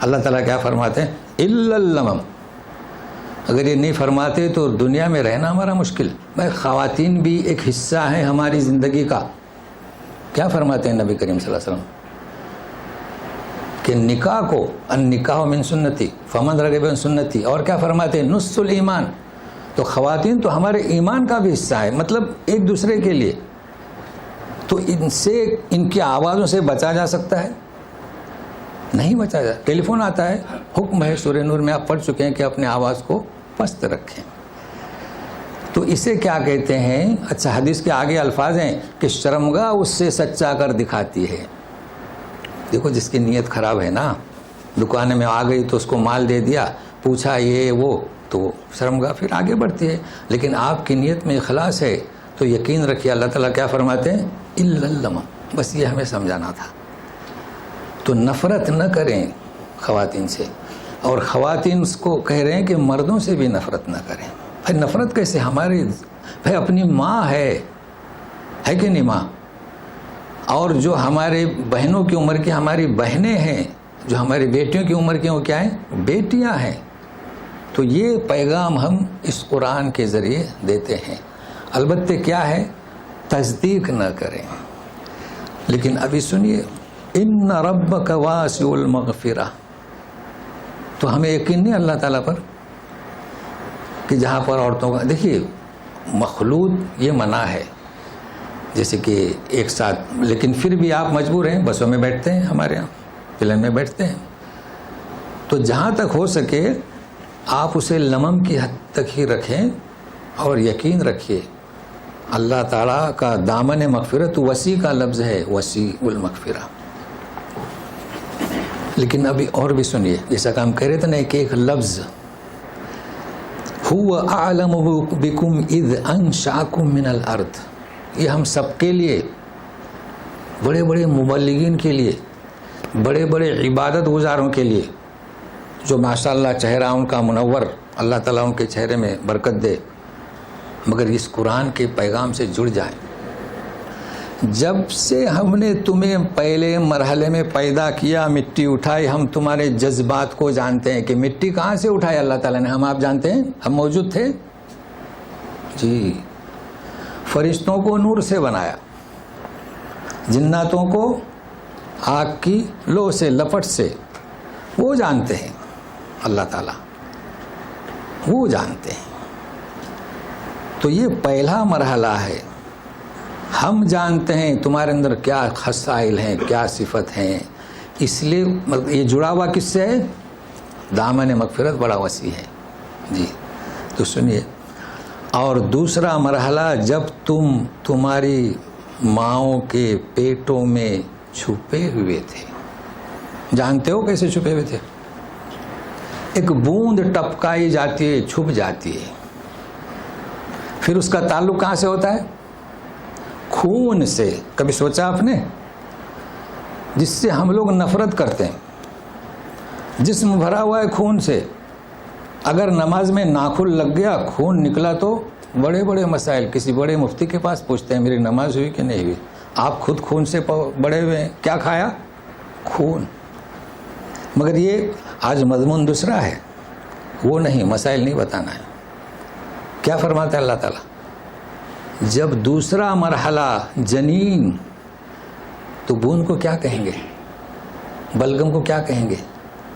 اللہ تعالیٰ کیا فرماتے ہیں؟ الا اللمم. اگر یہ نہیں فرماتے تو دنیا میں رہنا ہمارا مشکل. بھائی خواتین بھی ایک حصہ ہیں ہماری زندگی کا. کیا فرماتے ہیں نبی کریم صلی اللہ علیہ وسلم کہ نکاح کو النکاح من سنتی فمن رغب عن سنتی، اور کیا فرماتے ہیں نصف الایمان. تو خواتین تو ہمارے ایمان کا بھی حصہ ہے، مطلب ایک دوسرے کے لیے. تو ان سے ان کی آوازوں سے بچا جا سکتا ہے؟ نہیں بچا جا. ٹیلی فون آتا ہے، حکم ہے سورہ نور میں آپ پڑھ چکے ہیں کہ اپنے آواز کو پست رکھیں. تو اسے کیا کہتے ہیں؟ اچھا حدیث کے آگے الفاظ ہیں کہ شرمگاہ اس سے سچا کر دکھاتی ہے. دیکھو جس کی نیت خراب ہے نا، دکان میں آ گئی تو اس کو مال دے دیا، پوچھا یہ وہ، تو شرمگاہ پھر آگے بڑھتی ہے. لیکن آپ کی نیت میں اخلاص ہے تو یقین رکھیے اللہ تعالیٰ کیا فرماتے ہیں؟ الا اللمم. بس یہ ہمیں سمجھانا تھا. تو نفرت نہ کریں خواتین سے، اور خواتین اس کو کہہ رہے ہیں کہ مردوں سے بھی نفرت نہ کریں. بھائی نفرت کیسے؟ ہماری بھائی اپنی ماں ہے کہ نہیں ماں؟ اور جو ہمارے بہنوں کی عمر کی ہماری بہنیں ہیں، جو ہماری بیٹیوں کی عمر کی وہ کیا ہیں؟ بیٹیاں ہیں. تو یہ پیغام ہم اس قرآن کے ذریعے دیتے ہیں. البتہ کیا ہے؟ تصدیق نہ کریں. لیکن ابھی سنیے، ان ربک واسع المغفرہ. تو ہمیں یقین نہیں اللہ تعالیٰ پر کہ جہاں پر عورتوں کا، دیکھیے مخلوط یہ منع ہے جیسے کہ ایک ساتھ، لیکن پھر بھی آپ مجبور ہیں، بسوں میں بیٹھتے ہیں، ہمارے یہاں پلین میں بیٹھتے ہیں، تو جہاں تک ہو سکے آپ اسے لمم کی حد تک ہی رکھیں. اور یقین رکھیے اللہ تعالیٰ کا دامن مغفرت وسیع کا لفظ ہے، وسیع المغفرہ. لیکن ابھی اور بھی سنیے، جیسا کہ ہم کہہ رہے تھے نا کہ ایک لفظ هو اعلم بكم اذ انشاکم من الارض، یہ ہم سب کے لیے، بڑے بڑے مبلغین کے لیے، بڑے بڑے عبادت گزاروں کے لیے، جو ماشاءاللہ چہرہ ان کا منور، اللہ تعالیٰ ان کے چہرے میں برکت دے، مگر اس قرآن کے پیغام سے جڑ جائیں. جب سے ہم نے تمہیں پہلے مرحلے میں پیدا کیا، مٹی اٹھائی، ہم تمہارے جذبات کو جانتے ہیں کہ مٹی کہاں سے اٹھائی اللہ تعالیٰ نے، ہم آپ جانتے ہیں، ہم موجود تھے جی. فرشتوں کو نور سے بنایا، جناتوں کو آگ کی لو سے، لپٹ سے، وہ جانتے ہیں اللہ تعالیٰ، وہ جانتے ہیں. تو یہ پہلا مرحلہ ہے. ہم جانتے ہیں تمہارے اندر کیا خصائل ہیں، کیا صفت ہیں، اس لیے یہ جڑا ہوا کس سے ہے؟ دامن مغفرت بڑا وسیع ہے جی. تو سنیے، اور دوسرا مرحلہ جب تمہاری ماؤں کے پیٹوں میں چھپے ہوئے تھے. جانتے ہو کیسے چھپے ہوئے تھے؟ ایک بوند ٹپکائی جاتی ہے، چھپ جاتی ہے، پھر اس کا تعلق کہاں سے ہوتا ہے؟ خون سے. کبھی سوچا آپ نے؟ جس سے ہم لوگ نفرت کرتے ہیں، جسم بھرا ہوا ہے خون سے. اگر نماز میں ناخن لگ گیا، خون نکلا تو بڑے بڑے مسائل، کسی بڑے مفتی کے پاس پوچھتے ہیں میری نماز ہوئی کہ نہیں ہوئی. آپ خود خون سے بڑے ہوئے ہیں، کیا کھایا؟ خون. مگر یہ آج مضمون دوسرا ہے، وہ نہیں، مسائل نہیں بتانا ہے. کیا فرماتا ہے اللہ تعالیٰ؟ جب دوسرا مرحلہ جنین، تو بوند کو کیا کہیں گے؟ بلغم کو کیا کہیں گے؟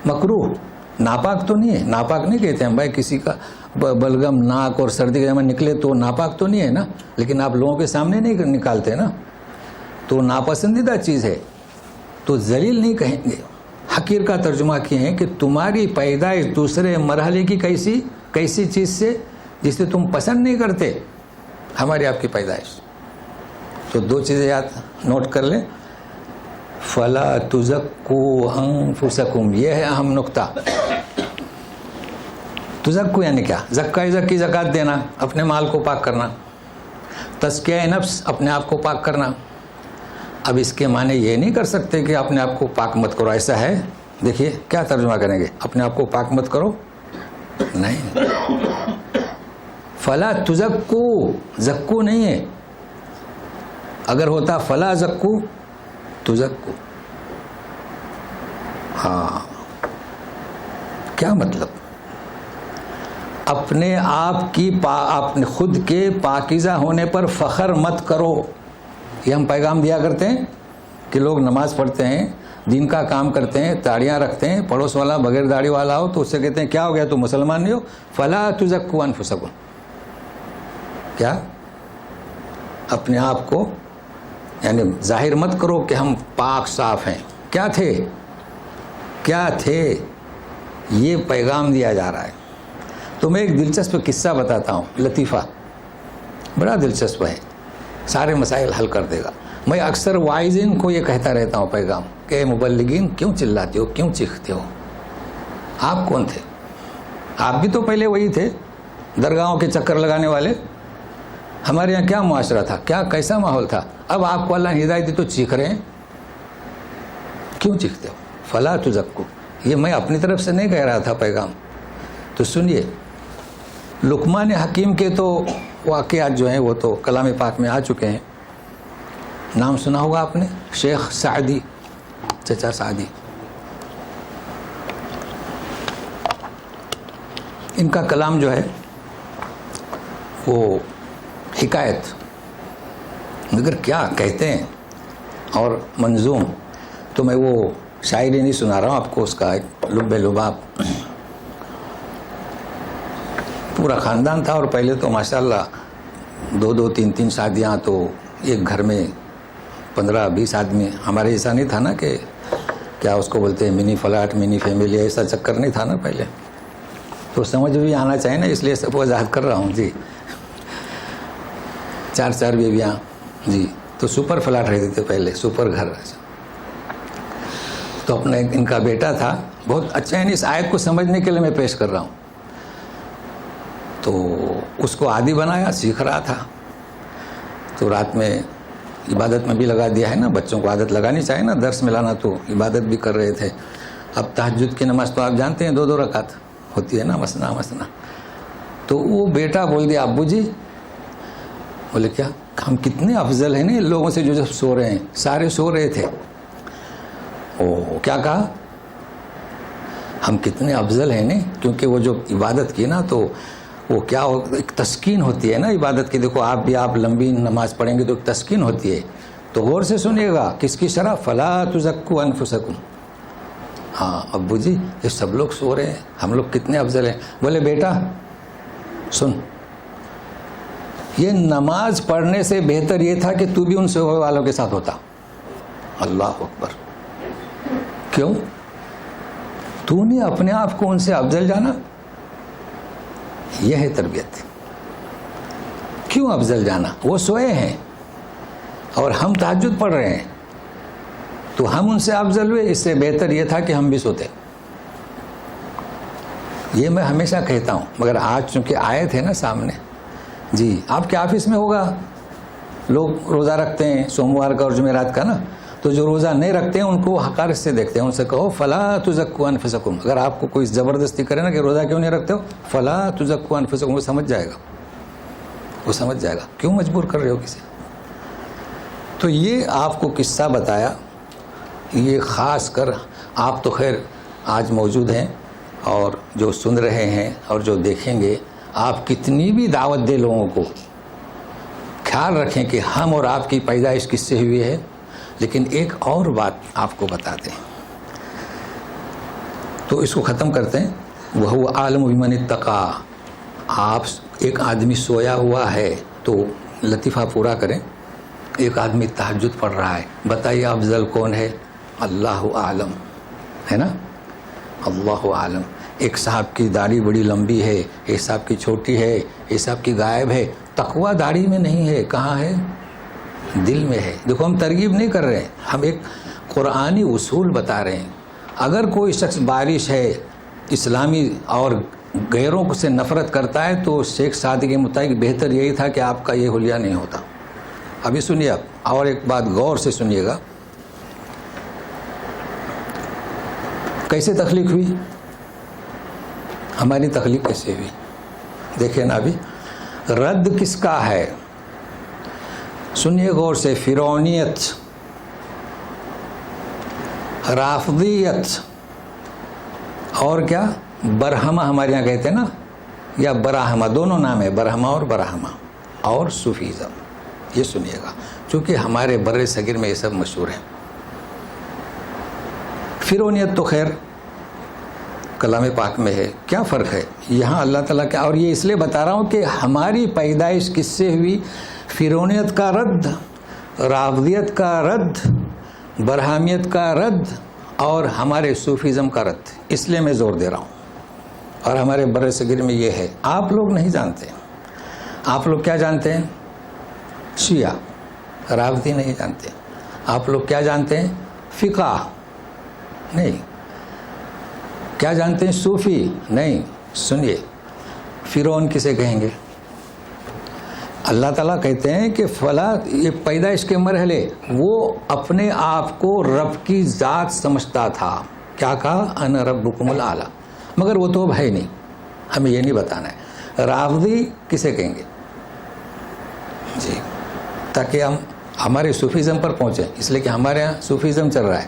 مکروہ. ناپاک تو نہیں ہے، ناپاک نہیں کہتے ہیں بھائی کسی کا بلغم ناک اور سردی کے جمع نکلے تو ناپاک تو نہیں ہے نا، لیکن آپ لوگوں کے سامنے نہیں نکالتے نا، تو ناپسندیدہ چیز ہے، تو ذلیل نہیں کہیں گے. حقیر کا ترجمہ کیے ہیں کہ تمہاری پیدائش دوسرے مرحلے کی کیسی چیز سے جسے تم پسند نہیں کرتے، ہماری آپ کی پیدائش. تو دو چیزیں یاد نوٹ کر لیں، فلا تزکوا انفسکم، یہ ہے اہم نقطہ. تزکو یعنی کیا؟ زکی زکات دینا، اپنے مال کو پاک کرنا. تزکیہ نفس، اپنے آپ کو پاک کرنا. اب اس کے معنی یہ نہیں کر سکتے کہ اپنے آپ کو پاک مت کرو، ایسا ہے؟ دیکھیے کیا ترجمہ کریں گے، اپنے آپ کو پاک مت کرو، نہیں. فلا تزکو، زکو نہیں ہے. اگر ہوتا فلا زکو تزکو، ہاں کیا مطلب؟ اپنے آپ کی اپنے خود کے پاکیزہ ہونے پر فخر مت کرو. یہ ہم پیغام دیا کرتے ہیں کہ لوگ نماز پڑھتے ہیں, دین کا کام کرتے ہیں, تاڑیاں رکھتے ہیں, پڑوس والا بغیر داڑھی والا ہو تو اس سے کہتے ہیں کیا ہو گیا تو مسلمان نہیں ہو, فلا تزکوا انفسکم. کیا اپنے آپ کو یعنی ظاہر مت کرو کہ ہم پاک صاف ہیں. کیا تھے یہ پیغام دیا جا رہا ہے. تو میں ایک دلچسپ قصہ بتاتا ہوں, لطیفہ, بڑا دلچسپ ہے, سارے مسائل حل کر دے گا. میں اکثر واعظین کو یہ کہتا رہتا ہوں پیغام کہ مبلغین کیوں چلاتے ہو, کیوں چیختے ہو, آپ کون تھے؟ آپ بھی تو پہلے وہی تھے, درگاہوں کے چکر لگانے والے. ہمارے یہاں کیا معاشرہ تھا, کیسا ماحول تھا. اب آپ کو اللہ نے ہدایت دی تو چیخ رہے ہیں, کیوں چیختے ہو؟ فلا تزکو. یہ میں اپنی طرف سے نہیں کہہ رہا تھا پیغام. تو سنیے, لقمان حکیم کے تو واقعات جو ہیں وہ تو کلام پاک میں آ چکے ہیں. نام سنا ہوگا آپ نے, شیخ سعدی, چچا سعدی. ان کا کلام جو ہے وہ حکایت, مگر کیا کہتے ہیں, اور منظوم. تو میں وہ شاعری نہیں سنا رہا ہوں آپ کو, اس کا ایک لب لباب. پورا خاندان تھا, اور پہلے تو ماشاءاللہ 2 3 شادیاں, تو ایک گھر میں 15-20 آدمی. ہمارے ایسا نہیں تھا نا کہ کیا اس کو بولتے ہیں منی فلاٹ, منی فیملی, ایسا چکر نہیں تھا نا پہلے. تو سمجھ بھی آنا چاہیے نا, اس لیے سب وضاحت کر رہا ہوں. جی 4 بیویاں. جی تو سپر فلاٹ رہتے تھے پہلے, سپر گھر. تو اپنا ان کا بیٹا تھا, بہت اچھا. یعنی اس آیت کو سمجھنے کے لیے میں پیش کر رہا ہوں. تو اس کو عادی بنایا, سیکھ رہا تھا. تو رات میں عبادت میں بھی لگا دیا ہے نا, بچوں کو عادت لگانی چاہیے نا, درس میں لانا. تو عبادت بھی کر رہے تھے. اب تہجد کی نماز تو آپ جانتے ہیں 2 رکعت ہوتی ہے نا, مسنا. تو وہ بیٹا بول دیا, ابو جی. بولے کیا؟ ہم کتنے افضل ہیں نا ان لوگوں سے جو سو رہے ہیں. سارے سو رہے تھے. کیا کہا؟ ہم کتنے افضل ہیں نا, کیونکہ وہ جو عبادت کی نا تو وہ کیا ایک تسکین ہوتی ہے نا عبادت کی. دیکھو آپ لمبی نماز پڑھیں گے تو ایک تسکین ہوتی ہے. تو غور سے سنیے گا, کس کی شرح؟ فلا تزکوا انفسکم. ہاں ابو جی یہ سب لوگ سو رہے ہیں, ہم لوگ کتنے افضل ہیں. بولے بیٹا سن, یہ نماز پڑھنے سے بہتر یہ تھا کہ تو بھی ان سوئے والوں کے ساتھ ہوتا. اللہ اکبر. کیوں؟ تو نے اپنے آپ کو ان سے افضل جانا. یہ ہے تربیت. کیوں افضل جانا؟ وہ سوئے ہیں اور ہم تہجد پڑھ رہے ہیں, تو ہم ان سے افضل ہوئے. اس سے بہتر یہ تھا کہ ہم بھی سوتے. یہ میں ہمیشہ کہتا ہوں, مگر آج چونکہ آئے تھے نا سامنے. جی آپ کے آفس میں ہوگا, لوگ روزہ رکھتے ہیں سوموار کا اور جمعرات کا نا, تو جو روزہ نہیں رکھتے ہیں ان کو حقارت سے دیکھتے ہیں. ان سے کہو فلا تزکوا انفسکم. اگر آپ کو کوئی زبردستی کرے نا کہ روزہ کیوں نہیں رکھتے ہو, فلا تزکوا انفسکم, وہ سمجھ جائے گا, کیوں مجبور کر رہے ہو کسی. تو یہ آپ کو قصہ بتایا. یہ خاص کر آپ تو خیر آج موجود ہیں, اور جو سن رہے ہیں اور جو دیکھیں گے, آپ کتنی بھی دعوت دے لوگوں کو, خیال رکھیں کہ ہم اور آپ کی پیدائش کس سے ہوئی ہے. لیکن ایک اور بات آپ کو بتاتے ہیں, تو اس کو ختم کرتے ہیں. وہ عالم بمن اتقا. آپ ایک آدمی سویا ہوا ہے, تو لطیفہ پورا کریں. ایک آدمی تہجد پڑھ رہا ہے, بتائیے افضل کون ہے؟ اللہ عالم ہے نا, اللہ عالم. ایک صاحب کی داڑھی بڑی لمبی ہے, ایک صاحب کی چھوٹی ہے, ایک صاحب کی غائب ہے. تقویٰ داڑھی میں نہیں ہے, کہاں ہے؟ دل میں ہے. دیکھو ہم ترغیب نہیں کر رہے ہیں, ہم ایک قرآنی اصول بتا رہے ہیں. اگر کوئی شخص بارش ہے اسلامی اور غیروں سے نفرت کرتا ہے, تو شیخ سعدی کے مطابق بہتر یہی تھا کہ آپ کا یہ حلیہ نہیں ہوتا. ابھی سنیے آپ, اور ایک بات غور سے سنیے گا. کیسے تخلیق ہوئی؟ ہماری تخلیق کیسے ہوئی دیکھیں نا. ابھی رد کس کا ہے سنیے غور سے. فرعونیت, رافضیت, اور کیا برہمہ ہمارے یہاں کہتے ہیں نا, یا براہما، دونوں نام ہے، برہما اور براہما اور صوفیزم. یہ سنیے گا چونکہ ہمارے بر صغیر میں یہ سب مشہور ہیں. فرعونیت تو خیر کلام پاک میں ہے، کیا فرق ہے یہاں اللہ تعالیٰ کا. اور یہ اس لیے بتا رہا ہوں کہ ہماری پیدائش کس سے ہوئی؟ فرعونیت کا رد، رافضیت کا رد، برہمیت کا رد اور ہمارے صوفیزم کا رد. اس لیے میں زور دے رہا ہوں. اور ہمارے بر صغیر میں یہ ہے. آپ لوگ نہیں جانتے. آپ لوگ کیا جانتے ہیں؟ شیعہ. رافضی نہیں جانتے. آپ لوگ کیا جانتے ہیں؟ فقہ نہیں. کیا جانتے ہیں؟ صوفی نہیں. سنیے، فرعون کسے کہیں گے؟ اللہ تعالیٰ کہتے ہیں کہ فلاں یہ پیدائش کے مرحلے وہ اپنے آپ کو رب کی ذات سمجھتا تھا. کیا کہا؟ انا ربکم الاعلی. مگر وہ تو اب ہے نہیں، ہمیں یہ نہیں بتانا ہے. رافضی کسے کہیں گے؟ جی، تاکہ ہم ہمارے صوفیزم پر پہنچیں، اس لیے کہ ہمارے یہاں صوفیزم چل رہا ہے.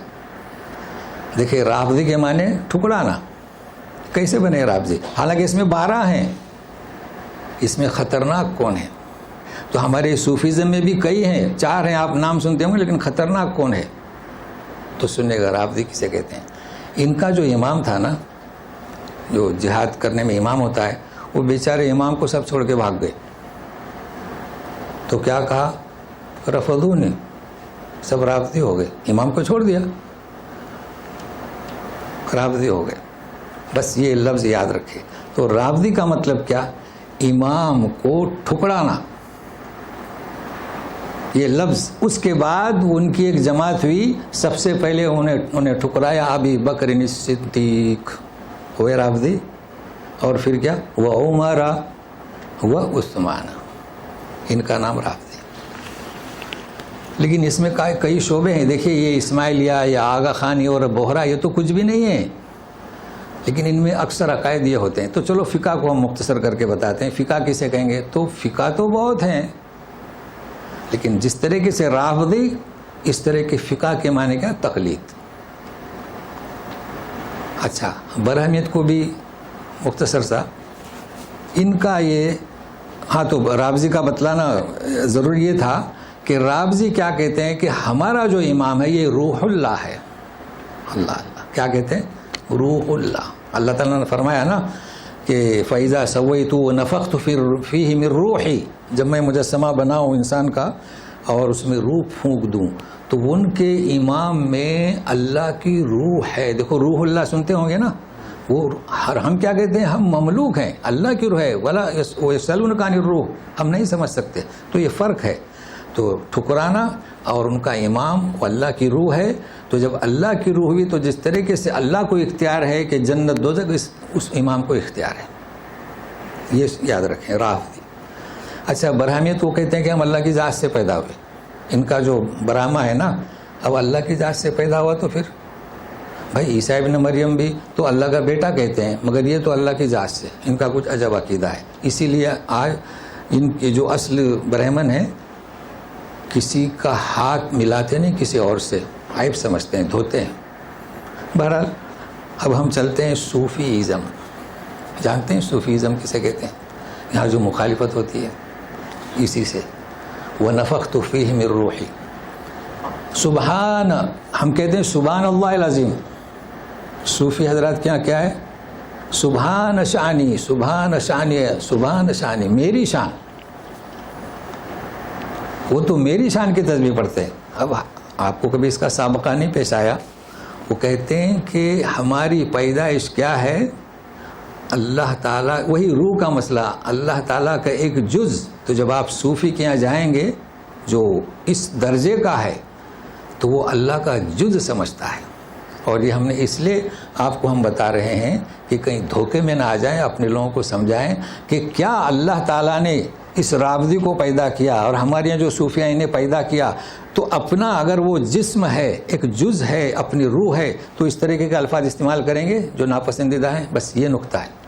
دیکھیے، رافضی کے معنی ٹھکرانا. کیسے بنے رافضی؟ حالانکہ اس میں 12 ہیں. اس میں خطرناک کون ہے؟ تو ہمارے صوفیزم میں بھی کئی ہیں، 4 ہیں، آپ نام سنتے ہوں گے، لیکن خطرناک کون ہے؟ تو سننے گا رافضی کسے کہتے ہیں. ان کا جو امام تھا نا، جو جہاد کرنے میں امام ہوتا ہے، وہ بیچارے امام کو سب چھوڑ کے بھاگ گئے. تو کیا کہا؟ رفضونی. سب رافضی ہو گئے، امام کو چھوڑ دیا، رافضی ہو گئے. بس یہ لفظ یاد رکھے. تو رافضی کا مطلب کیا؟ امام کو ٹھکرانا. یہ لفظ. اس کے بعد ان کی ایک جماعت ہوئی، سب سے پہلے انہیں ٹھکرایا ابی بکر صدیق، ہوئے رافضی. اور پھر کیا؟ وہ عمر ہوا عثمان. ان کا نام رافضی. لیکن اس میں کئی شعبے ہیں. دیکھیے، یہ اسماعیلیہ یا آغا خانی اور بہرا یہ تو کچھ بھی نہیں ہے، لیکن ان میں اکثر عقائد یہ ہوتے ہیں. تو چلو فقہ کو ہم مختصر کر کے بتاتے ہیں. فقہ کسے کہیں گے؟ تو فقہ تو بہت ہیں، لیکن جس طریقے سے رافضی، اس طرح کے فقہ کے معنی کیا؟ تقلید. اچھا، برہمیت کو بھی مختصر سا ان کا یہ. ہاں، تو رافضی کا بتلانا ضروری یہ تھا کہ رافضی کیا کہتے ہیں کہ ہمارا جو امام ہے یہ روح اللہ ہے. اللہ کیا کہتے ہیں؟ روح اللہ. اللہ تعالیٰ نے فرمایا نا کہ فَإِذَا سَوَّيْتُ وَنَفَخْتُ فِيهِ مِن رُوحِي، جب میں مجسمہ بناؤں انسان کا اور اس میں روح پھونک دوں، تو ان کے امام میں اللہ کی روح ہے. دیکھو، روح اللہ سنتے ہوں گے نا. وہ ہم کیا کہتے ہیں؟ ہم مملوک ہیں، اللہ کی روح ہے. وَلَا يَسْأَلُونَكَ عَنِ الرُّوحِ، ہم نہیں سمجھ سکتے. تو یہ فرق ہے. تو ٹھکرانا اور ان کا امام اللہ کی روح ہے. تو جب اللہ کی روح ہوئی تو جس طریقے سے اللہ کو اختیار ہے کہ جنت دوزخ، اس امام کو اختیار ہے. یہ یاد رکھیں. رافضی. اچھا، برہمیت وہ کہتے ہیں کہ ہم اللہ کی ذات سے پیدا ہوئے. ان کا جو برہما ہے نا، اب اللہ کی ذات سے پیدا ہوا تو پھر بھائی عیسیٰ ابن مریم بھی تو اللہ کا بیٹا کہتے ہیں، مگر یہ تو اللہ کی ذات سے. ان کا کچھ عجب عقیدہ ہے. اسی لیے آج ان کے جو اصل برہمن ہیں، کسی کا ہاتھ ملاتے نہیں کسی اور سے، عیب سمجھتے ہیں، دھوتے ہیں. بہرحال اب ہم چلتے ہیں صوفیزم. جانتے ہیں صوفیزم کسے کہتے ہیں؟ یہاں جو مخالفت ہوتی ہے اسی سے. وَنَفَخْتُ فِيهِ مِن رُوحِي. سبحان، ہم کہتے ہیں سبحان اللہ العظیم. صوفی حضرات کیا ہے؟ سبحان شانی، سبحان شانی، سبحان شانی، میری شان. وہ تو میری شان کی تسبیح پڑھتے ہیں. اب آپ کو کبھی اس کا سابقہ نہیں پیش آیا؟ وہ کہتے ہیں کہ ہماری پیدائش کیا ہے؟ اللہ تعالیٰ، وہی روح کا مسئلہ، اللہ تعالیٰ کا ایک جز. تو جب آپ صوفی کے یہاں جائیں گے جو اس درجے کا ہے تو وہ اللہ کا جز سمجھتا ہے. اور یہ ہم نے اس لیے آپ کو ہم بتا رہے ہیں کہ کہیں دھوکے میں نہ آ جائیں. اپنے لوگوں کو سمجھائیں کہ کیا اللہ تعالیٰ نے اس رافضی کو پیدا کیا اور ہمارے یہاں جو صوفیہ انہیں پیدا کیا، تو اپنا اگر وہ جسم ہے، ایک جز ہے، اپنی روح ہے، تو اس طریقے کے الفاظ استعمال کریں گے جو ناپسندیدہ ہیں. بس یہ نقطہ ہے.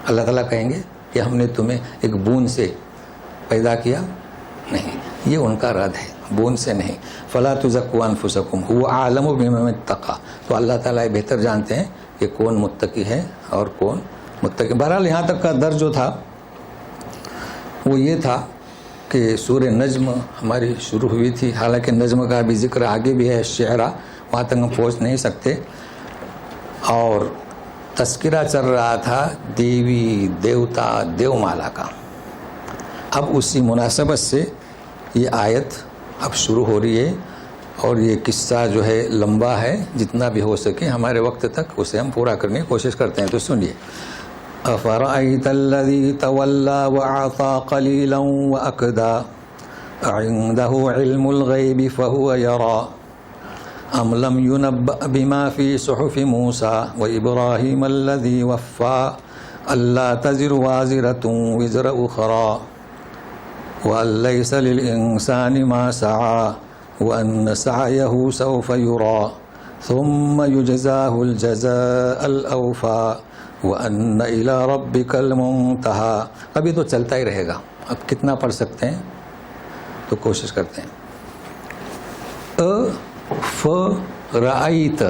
اللہ تعالیٰ کہیں گے کہ ہم نے تمہیں ایک بوند سے پیدا کیا نہیں. یہ ان کا رد ہے، بوند سے نہیں. فلا تزکوا انفسکم هو اعلم بمن اتقى. تو اللہ تعالیٰ بہتر جانتے ہیں کہ کون متقی ہے اور کون متقی. بہرحال یہاں تک کا درج جو تھا وہ یہ تھا کہ سورہ نجم ہماری شروع ہوئی تھی. حالانکہ نجم کا بھی ذکر آگے بھی ہے, شعرا, وہاں تک ہم پہنچ نہیں سکتے. اور تذکرہ چل رہا تھا دیوی دیوتا دیومالا کا. اب اسی مناسبت سے یہ آیت اب شروع ہو رہی ہے, اور یہ قصہ جو ہے لمبا ہے, جتنا بھی ہو سکے ہمارے وقت تک اسے ہم پورا کرنے کی کوشش کرتے ہیں. تو سنیے. أفرأيت الذي تولى وأعطى قليلا وأكدى عنده علم الغيب فهو يرى أم لم ينبأ بما في صحف موسى وإبراهيم الذي وفى ألا تزر وازرة وزر أخرى وأن ليس للإنسان ما سعى وأن سعيه سوف يرى ثم يجزاه الجزاء الأوفى وَأَنَّ إِلَىٰ رَبِّكَ الْمُنتَهَىٰ. ابھی تو چلتا ہی رہے گا, اب کتنا پڑھ سکتے ہیں تو کوشش کرتے ہیں. رأیت,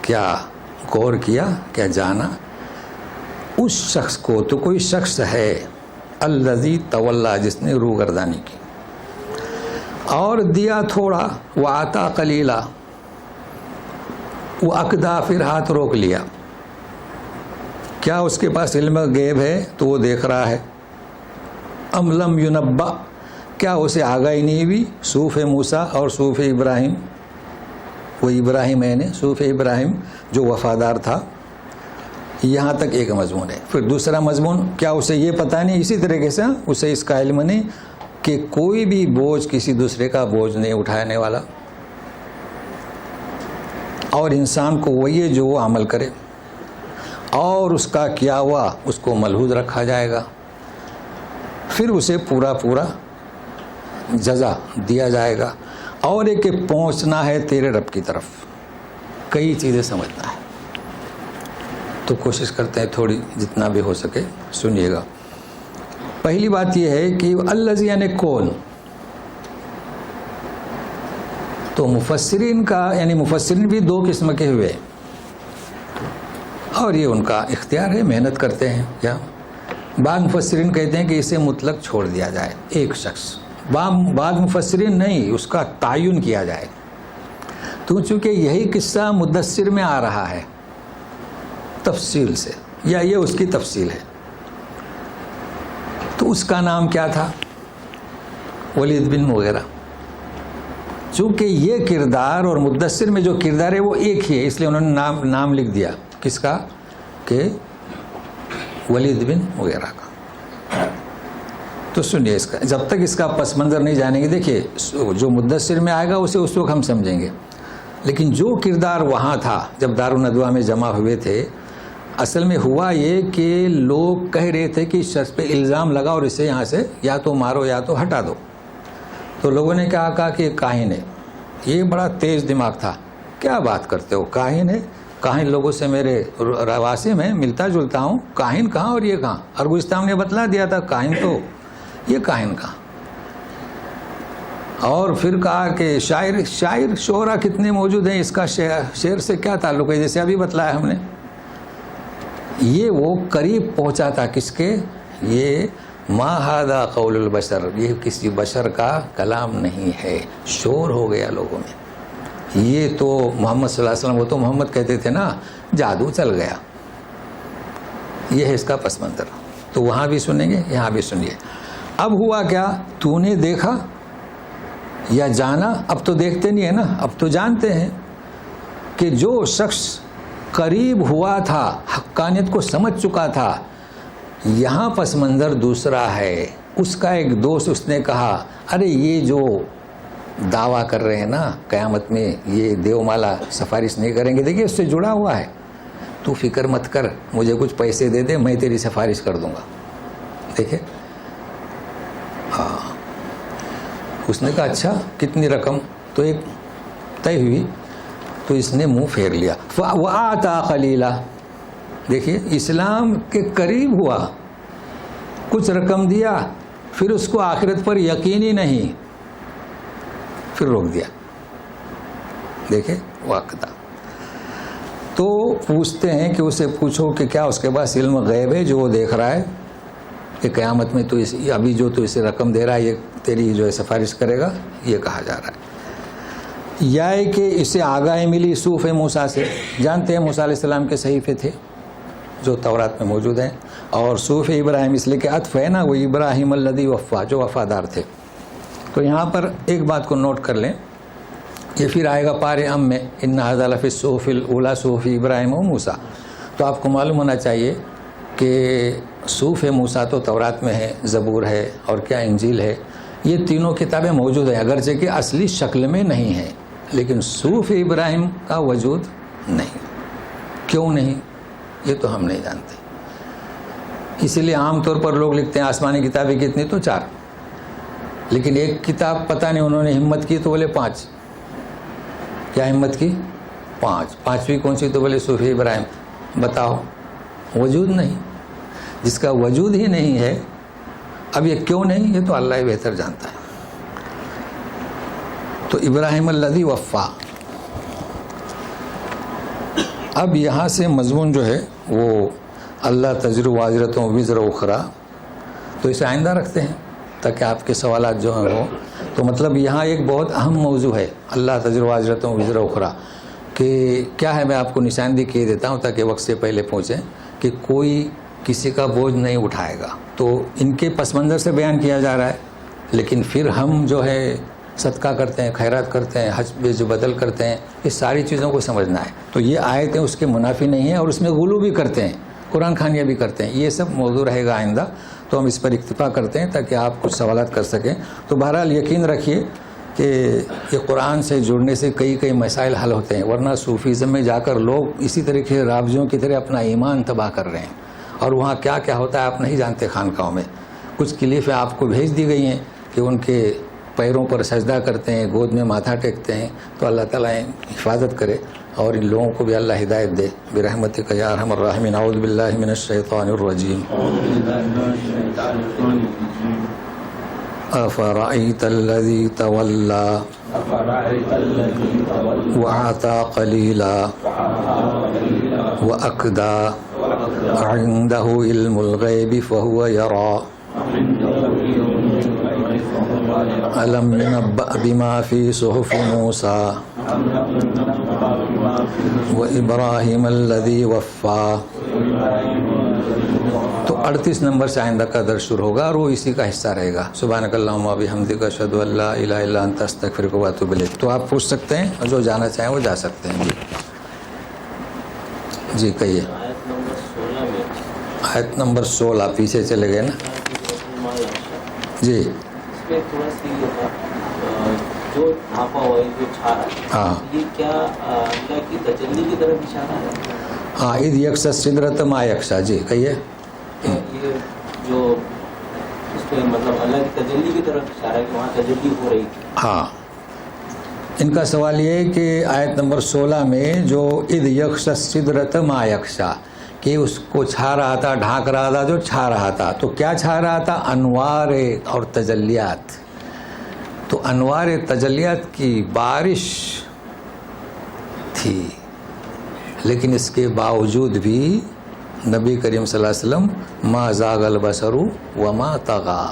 کیا غور کیا, کیا جانا اس شخص کو, تو کوئی شخص ہے الذی تولا, جس نے روگردانی کی, اور دیا تھوڑا, وآتا قلیلا, وہ اقدا, پھر ہاتھ روک لیا. کیا اس کے پاس علم غیب ہے تو وہ دیکھ رہا ہے؟ ام لم ینبأ, کیا اسے آگاہی نہیں ہوئی صحف موسیٰ اور صحف ابراہیم, وہ ابراہیم ہے نے, صحف ابراہیم جو وفادار تھا. یہاں تک ایک مضمون ہے. پھر دوسرا مضمون, کیا اسے یہ پتہ نہیں, اسی طریقے سے اسے اس کا علم نہیں کہ کوئی بھی بوجھ کسی دوسرے کا بوجھ نہیں اٹھانے والا, اور انسان کو وہی ہے جو وہ عمل کرے, اور اس کا کیا ہوا اس کو ملحوظ رکھا جائے گا, پھر اسے پورا پورا جزا دیا جائے گا. اور ایک کہ پہنچنا ہے تیرے رب کی طرف, کئی چیزیں سمجھنا ہے. تو کوشش کرتے ہیں تھوڑی جتنا بھی ہو سکے سنیے گا. پہلی بات یہ ہے کہ الذی یعنی کون. تو مفسرین کا, یعنی مفسرین بھی دو قسم کے ہوئے, اور یہ ان کا اختیار ہے, محنت کرتے ہیں. یا بعض مفسرین کہتے ہیں کہ اسے مطلق چھوڑ دیا جائے, ایک شخص. بعض مفسرین نہیں, اس کا تعین کیا جائے. تو چونکہ یہی قصہ مدثر میں آ رہا ہے تفصیل سے, یا یہ اس کی تفصیل ہے, تو اس کا نام کیا تھا؟ ولید بن مغیرہ. چونکہ یہ کردار اور مدثر میں جو کردار ہے وہ ایک ہی ہے, اس لیے انہوں نے نام لکھ دیا. کس کا؟ کہ ولید بن مغیرہ کا. تو سنیے اس کا, جب تک اس کا پس منظر نہیں جانیں گے. دیکھیے جو مدثر میں آئے گا اسے اس وقت ہم سمجھیں گے, لیکن جو کردار وہاں تھا جب دارالندوہ میں جمع ہوئے تھے, اصل میں ہوا یہ کہ لوگ کہہ رہے تھے کہ اس شخص پہ الزام لگا اور اسے یہاں سے یا تو مارو یا تو ہٹا دو. تو لوگوں نے کہا کہ کاہن ہے. یہ بڑا تیز دماغ تھا, کیا بات کرتے ہو, کاہن ہے, کاہن لوگوں سے میرے رواسم ہے, ملتا جلتا ہوں, کاہن کہاں اور یہ کہاں. ارگستان نے بتلا دیا تھا کاہن, تو یہ کاہن کہاں. اور پھر کہا کہ شاعر شعرا کتنے موجود ہیں, اس کا شعر سے کیا تعلق ہے, جیسے ابھی بتلایا ہم نے. یہ وہ قریب پہنچا تھا کس کے, یہ ما ھذا قول البشر, یہ کسی بشر کا کلام نہیں ہے. شور ہو گیا لوگوں میں, یہ تو محمد صلی اللہ علیہ وسلم, وہ تو محمد کہتے تھے نا, جادو چل گیا. یہ ہے اس کا پس منظر. تو وہاں بھی سنیں گے, یہاں بھی سنیے. اب ہوا کیا, تو نے دیکھا یا جانا, اب تو دیکھتے نہیں ہے نا, اب تو جانتے ہیں کہ جو شخص قریب ہوا تھا, حقانیت کو سمجھ چکا تھا, یہاں پس منظر دوسرا ہے. اس کا ایک دوست, اس نے کہا ارے یہ جو دعویٰ کر رہے ہیں نا قیامت میں یہ دیومالا سفارش نہیں کریں گے, دیکھیے اس سے جڑا ہوا ہے, تو فکر مت کر, مجھے کچھ پیسے دے دے, میں تیری سفارش کر دوں گا. دیکھیں, ہاں, اس نے کہا اچھا کتنی رقم, تو ایک طے ہوئی. تو اس نے منہ پھیر لیا. وآتا قلیلا, دیکھیے اسلام کے قریب ہوا, کچھ رقم دیا, پھر اس کو آخرت پر یقین ہی نہیں, پھر روک دیا. دیکھیں واقعہ. تو پوچھتے ہیں کہ اسے پوچھو کہ کیا اس کے پاس علم غیب ہے جو وہ دیکھ رہا ہے کہ قیامت میں تو ابھی جو تو اسے رقم دے رہا ہے یہ تیری جو ہے سفارش کرے گا، یہ کہا جا رہا ہے. یا کہ اسے آگاہی ملی صحف موسیٰ سے. جانتے ہیں موسیٰ علیہ السلام کے صحیفے تھے جو تورات میں موجود ہیں، اور صحف ابراہیم اس لیے کہ عطف ہے نا، وہ ابراہیم الذی وفا، جو وفادار تھے. تو یہاں پر ایک بات کو نوٹ کر لیں، یہ پھر آئے گا پارے ام میں، ان ھذا لفی الصحف الاولی صحف ابراہیم و موسیٰ. تو آپ کو معلوم ہونا چاہیے کہ صحف موسیٰ تو تورات میں ہے، زبور ہے، اور کیا انجیل ہے. یہ تینوں کتابیں موجود ہیں، اگرچہ کہ اصلی شکل میں نہیں ہیں، لیکن صحف ابراہیم کا وجود نہیں. کیوں نہیں یہ تو ہم نہیں جانتے. اسی لیے عام طور پر لوگ لکھتے ہیں آسمانی کتابیں کتنی، تو 4، لیکن ایک کتاب پتہ نہیں انہوں نے ہمت کی تو بولے 5. کیا ہمت کی؟ 5. 5ویں کون سی؟ تو بولے صحف ابراہیم. بتاؤ، وجود نہیں. جس کا وجود ہی نہیں ہے، اب یہ کیوں نہیں، یہ تو اللہ ہی بہتر جانتا ہے. تو ابراہیم الذی وفا. اب یہاں سے مضمون جو ہے وہ اللہ تزر وازرۃ وزر اخری، تو اسے آئندہ رکھتے ہیں تاکہ آپ کے سوالات جو ہیں وہ. تو مطلب یہاں ایک بہت اہم موضوع ہے اللہ تزر وازرۃ وزر اخری، کہ کیا ہے، میں آپ کو نشاندہی کیے دیتا ہوں تاکہ وقت سے پہلے پہنچیں، کہ کوئی کسی کا بوجھ نہیں اٹھائے گا. تو ان کے پس منظر سے بیان کیا جا رہا ہے، لیکن پھر ہم جو ہے صدقہ کرتے ہیں، خیرات کرتے ہیں، حج بیج بدل کرتے ہیں، یہ ساری چیزوں کو سمجھنا ہے. تو یہ آیتیں اس کے منافی نہیں ہیں، اور اس میں غلو بھی کرتے ہیں، قرآن خوانیاں بھی کرتے ہیں. یہ سب موضوع رہے گا آئندہ، تو ہم اس پر اکتفا کرتے ہیں تاکہ آپ کچھ سوالات کر سکیں. تو بہرحال یقین رکھیے کہ یہ قرآن سے جڑنے سے کئی مسائل حل ہوتے ہیں، ورنہ صوفیزم میں جا کر لوگ اسی طریقے رابضیوں کی طرح اپنا ایمان تباہ کر رہے ہیں، اور وہاں کیا کیا ہوتا ہے آپ نہیں جانتے. خانقاہوں میں کچھ کلیفیں آپ کو بھیج دی گئی ہیں کہ ان کے پیروں پر سجدہ کرتے ہیں، گود میں ماتھا ٹیکتے ہیں. تو اللہ تعالیٰ حفاظت کرے اور ان لوگوں کو بھی اللہ ہدایت دے. برحمتک یا ارحم الراحمین. اعوذ باللہ من الشیطان الرجیم. افرأیت الذی تولی وأعطى قلیلا وأکدی عنده علم الغیب فهو یری ألم ينبأ بما في صحف موسى وإبراهيم الذي وفى. تو 38 نمبر سے آئندہ کا درس شروع ہوگا اور وہ اسی کا حصہ رہے گا. سبحانک اللہم وبحمدک اشہد ان لا الہ الا انت استغفرک واتوب الیک. تو آپ پوچھ سکتے ہیں اور جو جانا چاہیں وہ جا سکتے ہیں. جی کہیے. آیت نمبر 16 پیچھے چلے گئے نا جی. تھوڑا سی جو ڈھانپا ہوا ہے، جو چھارا ہے، ہاں، یہ کیا اللہ کی تجلی کی طرف اشارہ ہے؟ ہاں، اذ یکشی السدرۃ ما یکشی. جی کہیے. یہ جو اس میں مطلب اللہ کی تجلی کی طرف اشارہ ہے کہ وہاں تجلی ہو رہی تھی. ہاں، ان کا سوال یہ ہے کہ آیت نمبر 16 میں جو اذ یکشی السدرۃ ما یکشی، کہ اس کو چھا رہا تھا، ڈھانک رہا تھا، جو چھا رہا تھا. تو کیا چھا رہا تھا؟ انوار اور تجلیات. تو انوار تجلیات کی بارش تھی، لیکن اس کے باوجود بھی نبی کریم صلی اللہ علیہ وسلم ما زاغ البصر وما طغى،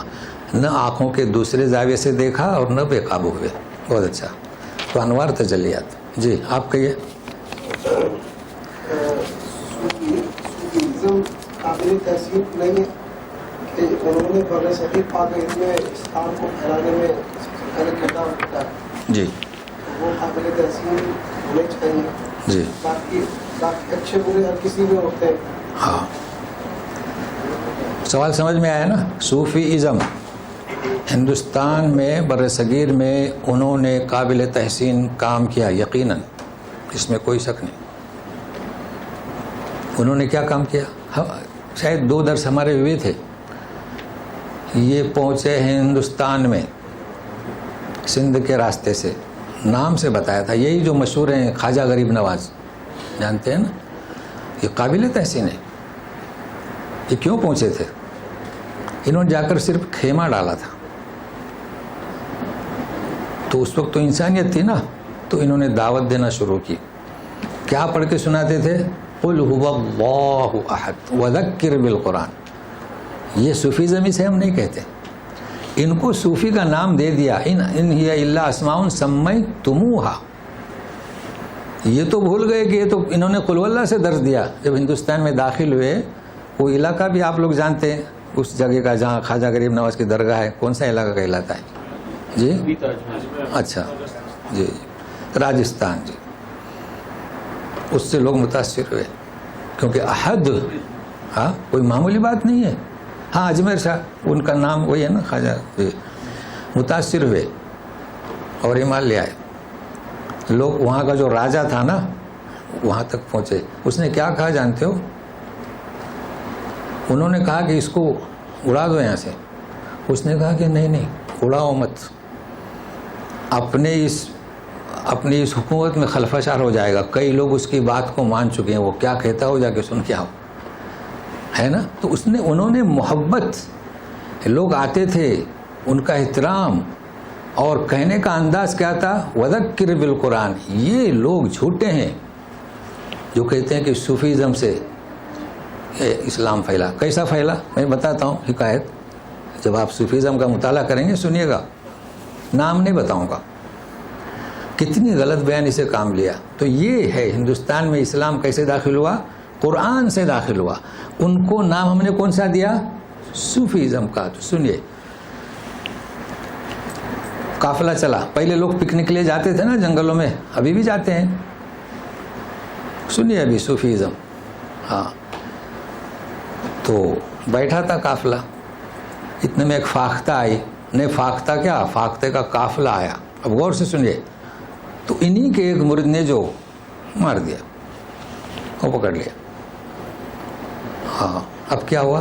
نہ آنکھوں کے دوسرے زاویے سے دیکھا اور نہ بے قابو ہوئے. بہت اچھا. تو انوار تجلیات. جی آپ کہیے. قابل تحسین نہیں ہے کہ انہوں نے بر صغیر پاک میں اسلام کو پھیلانے میں کردار اٹھایا. جی وہ قابل تحسین ہونے چاہیے. جی باقی اچھے برے ہر کسی میں ہوتے ہیں. ہاں، سوال سمجھ میں آیا نا. صوفی ازم ہندوستان میں بر صغیر میں انہوں نے قابل تحسین کام کیا، یقیناً اس میں کوئی شک نہیں. انہوں نے کیا کام کیا؟ شاید 2 درس ہمارے ہوئے تھے. یہ پہنچے ہندوستان میں سندھ کے راستے سے، نام سے بتایا تھا. یہی جو مشہور ہیں خواجہ غریب نواز، جانتے ہیں نا. یہ قابل تحسین ہے. یہ کیوں پہنچے تھے؟ انہوں نے جا کر صرف خیمہ ڈالا تھا. تو اس وقت تو انسانیت تھی نا، تو انہوں نے دعوت دینا شروع کی کیا پڑھ کے سناتے تھے؟ قل هو اللہ احد وذکر بالقرآن. یہ صوفیزم اسے ہم نہیں کہتے. ان کو صوفی کا نام دے دیا، ان ہی الا اسماء سمیتموہا. یہ تو بھول گئے کہ یہ تو انہوں نے قل واللہ سے درس دیا. جب ہندوستان میں داخل ہوئے، وہ علاقہ بھی آپ لوگ جانتے ہیں اس جگہ کا جہاں خواجہ غریب نواز کی درگاہ ہے، کون سا علاقہ کہلاتا ہے جی؟ اچھا جی، راجستھان جی. اس سے لوگ متاثر ہوئے کیونکہ احد ہاں کوئی معمولی بات نہیں ہے. ہاں اجمیر شاہ ان کا نام وہی ہے نا خواجہ جی. متاثر ہوئے اور ایمان لے آئے. لوگ وہاں کا جو راجا تھا نا وہاں تک پہنچے. اس نے کیا کہا جانتے ہو؟ انہوں نے کہا کہ اس کو اڑا دو یہاں سے. اس نے کہا کہ نہیں اڑاؤ مت، اپنی اس حکومت میں خلفشار ہو جائے گا. کئی لوگ اس کی بات کو مان چکے ہیں، وہ کیا کہتا ہو جا کے سن کے آؤ، ہے نا. تو انہوں نے محبت، لوگ آتے تھے، ان کا احترام اور کہنے کا انداز کیا تھا؟ وذکر بالقرآن. یہ لوگ جھوٹے ہیں جو کہتے ہیں کہ صوفیزم سے اسلام پھیلا. کیسا پھیلا؟ میں بتاتا ہوں حکایت. جب آپ صوفیزم کا مطالعہ کریں گے سنیے گا، نام نہیں بتاؤں گا. کتنی غلط بیانی سے کام لیا. تو یہ ہے ہندوستان میں اسلام کیسے داخل ہوا؟ قرآن سے داخل ہوا. ان کو نام ہم نے کون سا دیا؟ صوفیزم کا. تو سنیے، قافلہ چلا. پہلے لوگ پکنک لے جاتے تھے نا جنگلوں میں، ابھی بھی جاتے ہیں. سنیے ابھی صوفیزم. ہاں تو بیٹھا تھا قافلہ، اتنے میں ایک فاختہ آئی. نہیں فاختہ کیا، فاختے کا قافلہ آیا. اب غور سے سنیے. تو انہی کے ایک مرد نے جو مار دیا، وہ پکڑ لیا. ہاں اب کیا ہوا؟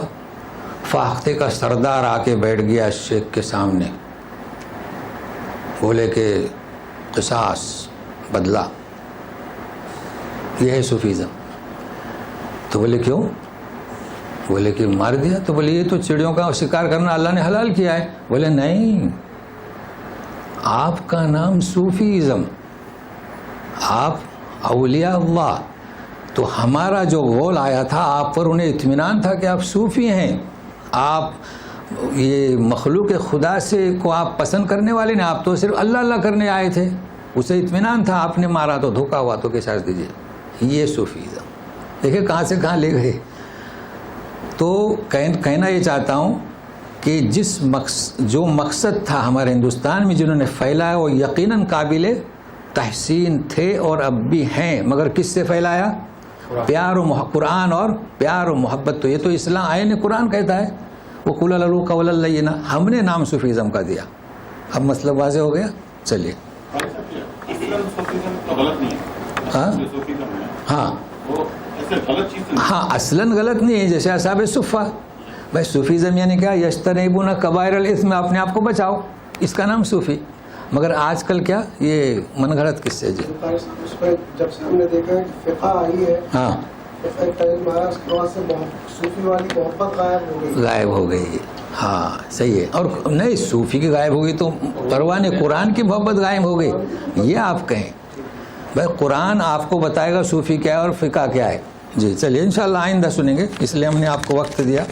فاختے کا سردار آ کے بیٹھ گیا شیخ کے سامنے، بولے کہ قصاص، بدلہ. یہ ہے صوفیزم. تو بولے کیوں؟ بولے کہ مار دیا. تو بولے یہ تو چڑیوں کا شکار کرنا اللہ نے حلال کیا ہے. بولے نہیں، آپ کا نام صوفیزم، آپ اولیاء اللہ. تو ہمارا جو غول آیا تھا آپ پر، انہیں اطمینان تھا کہ آپ صوفی ہیں، آپ یہ مخلوق خدا سے کو آپ پسند کرنے والے نہیں، آپ تو صرف اللہ اللہ کرنے آئے تھے. اسے اطمینان تھا، آپ نے مارا تو دھوکا ہوا تو کیسا دیجیے. یہ صوفیزم دیکھیں کہاں سے کہاں لے گئے. تو کہنا یہ چاہتا ہوں کہ جو مقصد تھا ہمارے ہندوستان میں جنہوں نے پھیلایا، وہ یقیناً قابل تحسین تھے اور اب بھی ہیں. مگر کس سے پھیلایا؟ پیار و قرآن اور پیار و محبت. تو یہ تو اسلام آئین قرآن کہتا ہے، وہ قُولُوا لَهُ قَوْلًا لَيِّنًا. ہم نے نام صوفیزم کا دیا. اب مطلب واضح ہو گیا. چلیے. ہاں ہاں اصلاً غلط نہیں ہے. جیسے اصحاب صفہ، بھائی صوفیزم یعنی کیا؟ یجتنبون کبائر الاثم، اپنے آپ کو بچاؤ، اس کا نام صوفی. مگر آج کل کیا یہ من گھڑت کس سے جی. اس پر جب سے ہم نے دیکھا ہے کہ فقہ آئی ہے، ہاں صوفی والی محبت غائب ہو گئی. ہاں صحیح ہے. اور نہیں صوفی کی غائب ہو گئی تو پروان قرآن کی محبت غائب ہو گئی. یہ آپ کہیں بھائی قرآن آپ کو بتائے گا صوفی کیا ہے اور فقہ کیا ہے. جی چلیے انشاءاللہ آئندہ سنیں گے، اس لیے ہم نے آپ کو وقت دیا.